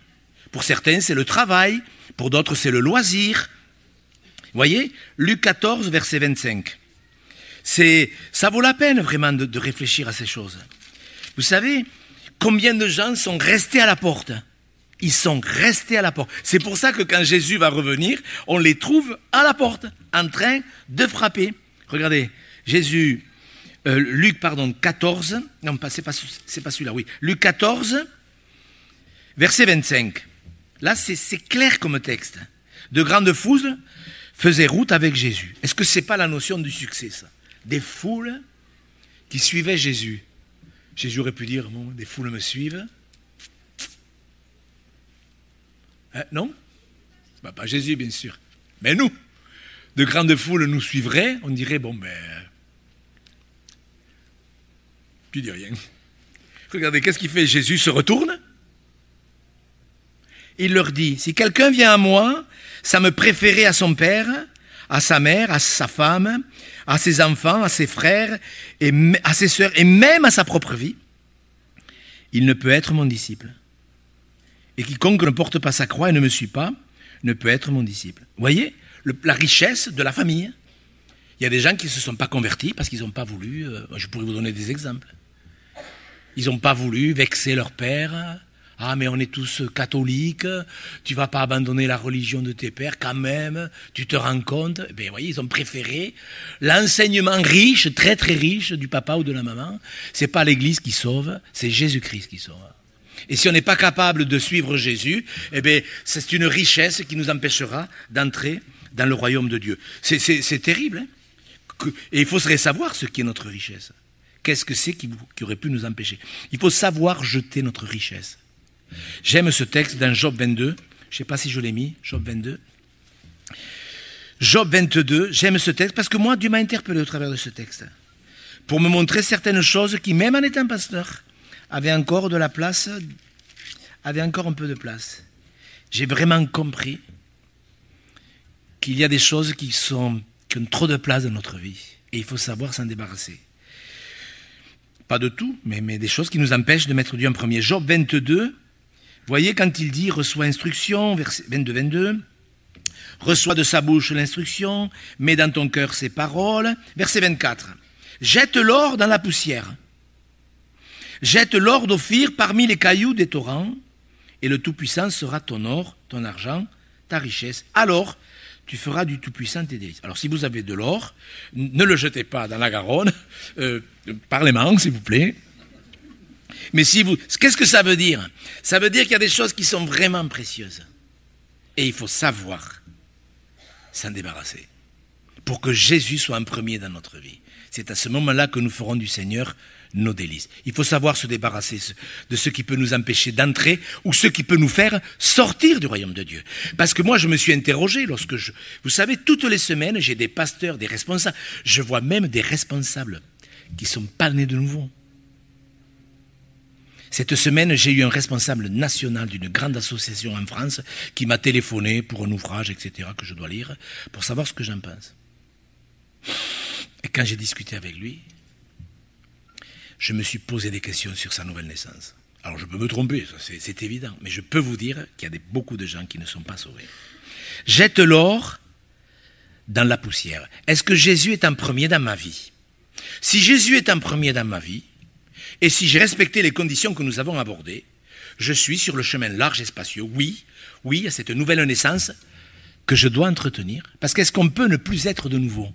Pour certains, c'est le travail. Pour d'autres, c'est le loisir. Vous voyez, Luc 14, verset 25. Ça vaut la peine vraiment de réfléchir à ces choses. Vous savez, combien de gens sont restés à la porte? Ils sont restés à la porte. C'est pour ça que quand Jésus va revenir, on les trouve à la porte, en train de frapper. Regardez, Jésus, Luc 14, non, c'est pas celui-là, oui. Luc 14, verset 25. Là, c'est clair comme texte. De grandes foules faisaient route avec Jésus. Est-ce que c'est pas la notion du succès, ça? Des foules qui suivaient Jésus. Jésus aurait pu dire, bon, des foules me suivent. Non? Pas Jésus, bien sûr. Mais nous, de grandes foules nous suivraient, on dirait, bon, ben... Tu dis rien. Regardez, qu'est-ce qu'il fait? Jésus se retourne. Il leur dit, si quelqu'un vient à moi, ça me préférer à son père, à sa mère, à sa femme, à ses enfants, à ses frères, et à ses sœurs, et même à sa propre vie, il ne peut être mon disciple. Et quiconque ne porte pas sa croix et ne me suit pas, ne peut être mon disciple. Vous voyez, la richesse de la famille. Il y a des gens qui ne se sont pas convertis parce qu'ils n'ont pas voulu, je pourrais vous donner des exemples. Ils n'ont pas voulu vexer leur père. Ah, mais on est tous catholiques, tu ne vas pas abandonner la religion de tes pères quand même, tu te rends compte? Eh bien, vous voyez, ils ont préféré l'enseignement riche, très très riche du papa ou de la maman. Ce n'est pas l'Église qui sauve, c'est Jésus-Christ qui sauve. Et si on n'est pas capable de suivre Jésus, eh bien, c'est une richesse qui nous empêchera d'entrer dans le royaume de Dieu. C'est terrible. Hein? Et il faudrait savoir ce qui est notre richesse. Qu'est-ce que c'est qui aurait pu nous empêcher? Il faut savoir jeter notre richesse. J'aime ce texte dans Job 22. Je ne sais pas si je l'ai mis, Job 22. Job 22, j'aime ce texte parce que moi, Dieu m'a interpellé au travers de ce texte. Pour me montrer certaines choses qui, même en étant pasteur, avaient encore de la place, avaient encore un peu de place. J'ai vraiment compris qu'il y a des choses qui ont trop de place dans notre vie. Et il faut savoir s'en débarrasser. Pas de tout, mais des choses qui nous empêchent de mettre Dieu en premier. Job 22, voyez quand il dit « reçois instruction », verset 22, « reçois de sa bouche l'instruction, mets dans ton cœur ses paroles ». Verset 24, « jette l'or dans la poussière, jette l'or d'Ophir parmi les cailloux des torrents, et le Tout-Puissant sera ton or, ton argent, ta richesse. Alors, tu feras du Tout-Puissant tes délices. » Alors, si vous avez de l'or, ne le jetez pas dans la Garonne, par les mangues, s'il vous plaît. Mais si vous... Qu'est-ce que ça veut dire? Ça veut dire qu'il y a des choses qui sont vraiment précieuses. Et il faut savoir s'en débarrasser pour que Jésus soit en premier dans notre vie. C'est à ce moment-là que nous ferons du Seigneur nos délices. Il faut savoir se débarrasser de ce qui peut nous empêcher d'entrer ou ce qui peut nous faire sortir du royaume de Dieu. Parce que moi, je me suis interrogé lorsque vous savez, toutes les semaines, j'ai des pasteurs, des responsables. Je vois même des responsables qui ne sont pas nés de nouveau. Cette semaine, j'ai eu un responsable national d'une grande association en France qui m'a téléphoné pour un ouvrage, etc., que je dois lire, pour savoir ce que j'en pense. Et quand j'ai discuté avec lui, je me suis posé des questions sur sa nouvelle naissance. Alors je peux me tromper, c'est évident, mais je peux vous dire qu'il y a beaucoup de gens qui ne sont pas sauvés. Jette l'or dans la poussière. Est-ce que Jésus est en premier dans ma vie? Si Jésus est en premier dans ma vie, et si j'ai respecté les conditions que nous avons abordées, je suis sur le chemin large et spacieux. Oui, il y a cette nouvelle naissance que je dois entretenir. Parce qu'est-ce qu'on peut ne plus être de nouveau?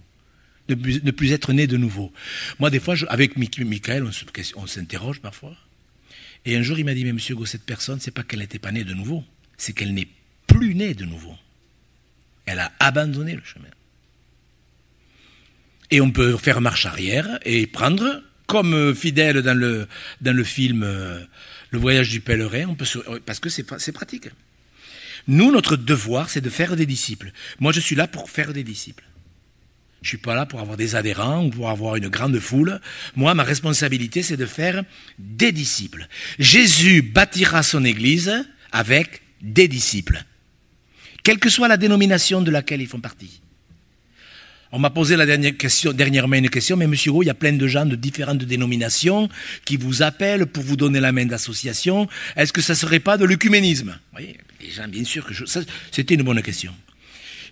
Ne plus être né de nouveau. Moi, des fois, avec Michael, on s'interroge parfois. Et un jour, il m'a dit, mais monsieur Gault, cette personne, c'est pas qu'elle n'était pas née de nouveau, c'est qu'elle n'est plus née de nouveau. Elle a abandonné le chemin. Et on peut faire marche arrière et prendre, comme fidèle dans le film Le voyage du pèlerin, parce que c'est pratique. Nous, notre devoir, c'est de faire des disciples. Moi, je suis là pour faire des disciples. Je ne suis pas là pour avoir des adhérents ou pour avoir une grande foule. Moi, ma responsabilité, c'est de faire des disciples. Jésus bâtira son Église avec des disciples, quelle que soit la dénomination de laquelle ils font partie. On m'a posé dernièrement une question, mais monsieur Gault, il y a plein de gens de différentes dénominations qui vous appellent pour vous donner la main d'association. Est-ce que ça ne serait pas de l'œcuménisme? Oui, les gens, bien sûr que c'était une bonne question.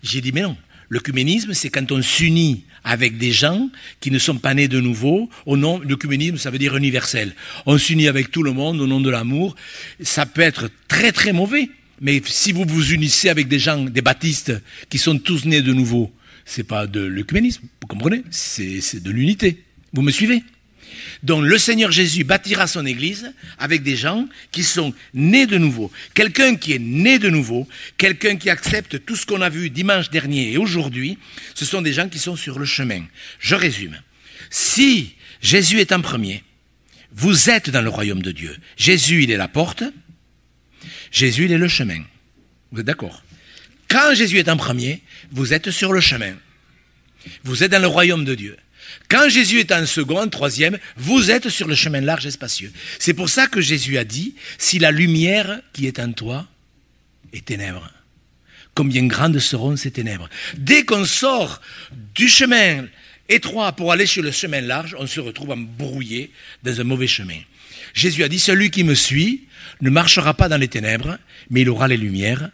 J'ai dit, mais non. L'œcuménisme, c'est quand on s'unit avec des gens qui ne sont pas nés de nouveau. L'œcuménisme, ça veut dire universel. On s'unit avec tout le monde au nom de l'amour. Ça peut être très très mauvais. Mais si vous vous unissez avec des gens, des baptistes, qui sont tous nés de nouveau, c'est pas de l'œcuménisme, vous comprenez? C'est de l'unité. Vous me suivez? Donc le Seigneur Jésus bâtira son Église avec des gens qui sont nés de nouveau. Quelqu'un qui est né de nouveau, quelqu'un qui accepte tout ce qu'on a vu dimanche dernier et aujourd'hui, ce sont des gens qui sont sur le chemin. Je résume. Si Jésus est en premier, vous êtes dans le royaume de Dieu. Jésus, il est la porte. Jésus, il est le chemin. Vous êtes d'accord? Quand Jésus est en premier, vous êtes sur le chemin. Vous êtes dans le royaume de Dieu. Quand Jésus est en second, en troisième, vous êtes sur le chemin large et spacieux. C'est pour ça que Jésus a dit, si la lumière qui est en toi est ténèbre, combien grandes seront ces ténèbres. Dès qu'on sort du chemin étroit pour aller sur le chemin large, on se retrouve embrouillé dans un mauvais chemin. Jésus a dit, celui qui me suit ne marchera pas dans les ténèbres, mais il aura la lumière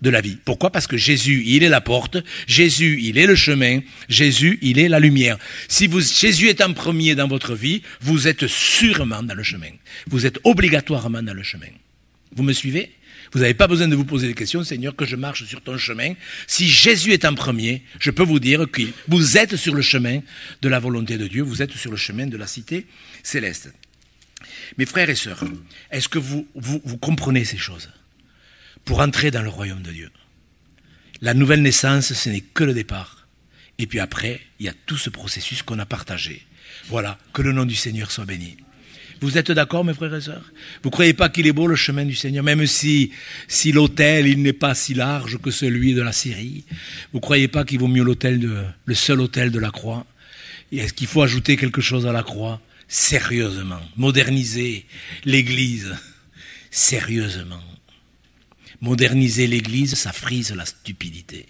de la vie. Pourquoi? Parce que Jésus, il est la porte, Jésus, il est le chemin, Jésus, il est la lumière. Si Jésus est en premier dans votre vie, vous êtes sûrement dans le chemin. Vous êtes obligatoirement dans le chemin. Vous me suivez? Vous n'avez pas besoin de vous poser des questions, Seigneur, que je marche sur ton chemin. Si Jésus est en premier, je peux vous dire que vous êtes sur le chemin de la volonté de Dieu, vous êtes sur le chemin de la cité céleste. Mes frères et sœurs, est-ce que vous comprenez ces choses? Pour entrer dans le royaume de Dieu, la nouvelle naissance, ce n'est que le départ. Et puis après, il y a tout ce processus qu'on a partagé. Voilà, que le nom du Seigneur soit béni. Vous êtes d'accord, mes frères et sœurs? Vous ne croyez pas qu'il est beau le chemin du Seigneur, même si l'autel il n'est pas si large que celui de la Syrie? Vous ne croyez pas qu'il vaut mieux le seul autel de la croix? Et est-ce qu'il faut ajouter quelque chose à la croix? Sérieusement, moderniser l'Église, sérieusement. Moderniser l'Église, ça frise la stupidité.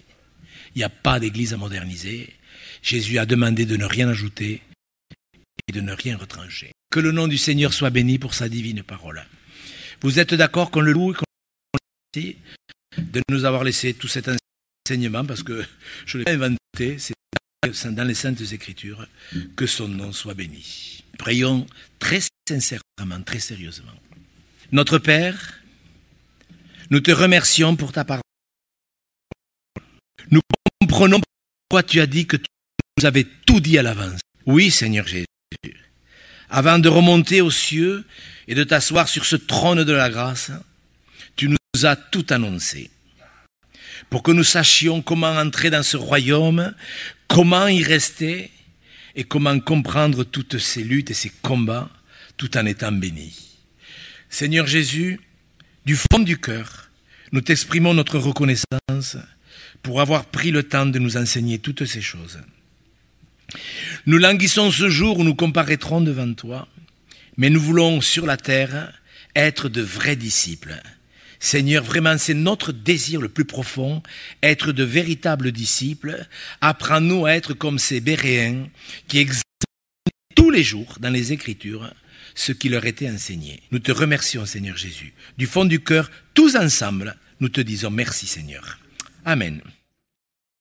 Il n'y a pas d'Église à moderniser. Jésus a demandé de ne rien ajouter et de ne rien retrancher. Que le nom du Seigneur soit béni pour sa divine parole. Vous êtes d'accord qu'on le loue et qu'on le remercie de nous avoir laissé tout cet enseignement, parce que je l'ai inventé, c'est dans les Saintes Écritures, que son nom soit béni. Prions très sincèrement, très sérieusement. Notre Père, nous te remercions pour ta parole. Nous comprenons pourquoi tu as dit que tu nous avais tout dit à l'avance. Oui, Seigneur Jésus. Avant de remonter aux cieux et de t'asseoir sur ce trône de la grâce, tu nous as tout annoncé. Pour que nous sachions comment entrer dans ce royaume, comment y rester et comment comprendre toutes ces luttes et ces combats tout en étant bénis. Seigneur Jésus, du fond du cœur, nous t'exprimons notre reconnaissance pour avoir pris le temps de nous enseigner toutes ces choses. Nous languissons ce jour où nous comparaîtrons devant toi, mais nous voulons sur la terre être de vrais disciples. Seigneur, vraiment, c'est notre désir le plus profond, être de véritables disciples. Apprends-nous à être comme ces Béréens qui examinent tous les jours dans les Écritures ce qui leur était enseigné. Nous te remercions, Seigneur Jésus. Du fond du cœur, tous ensemble, nous te disons merci, Seigneur. Amen.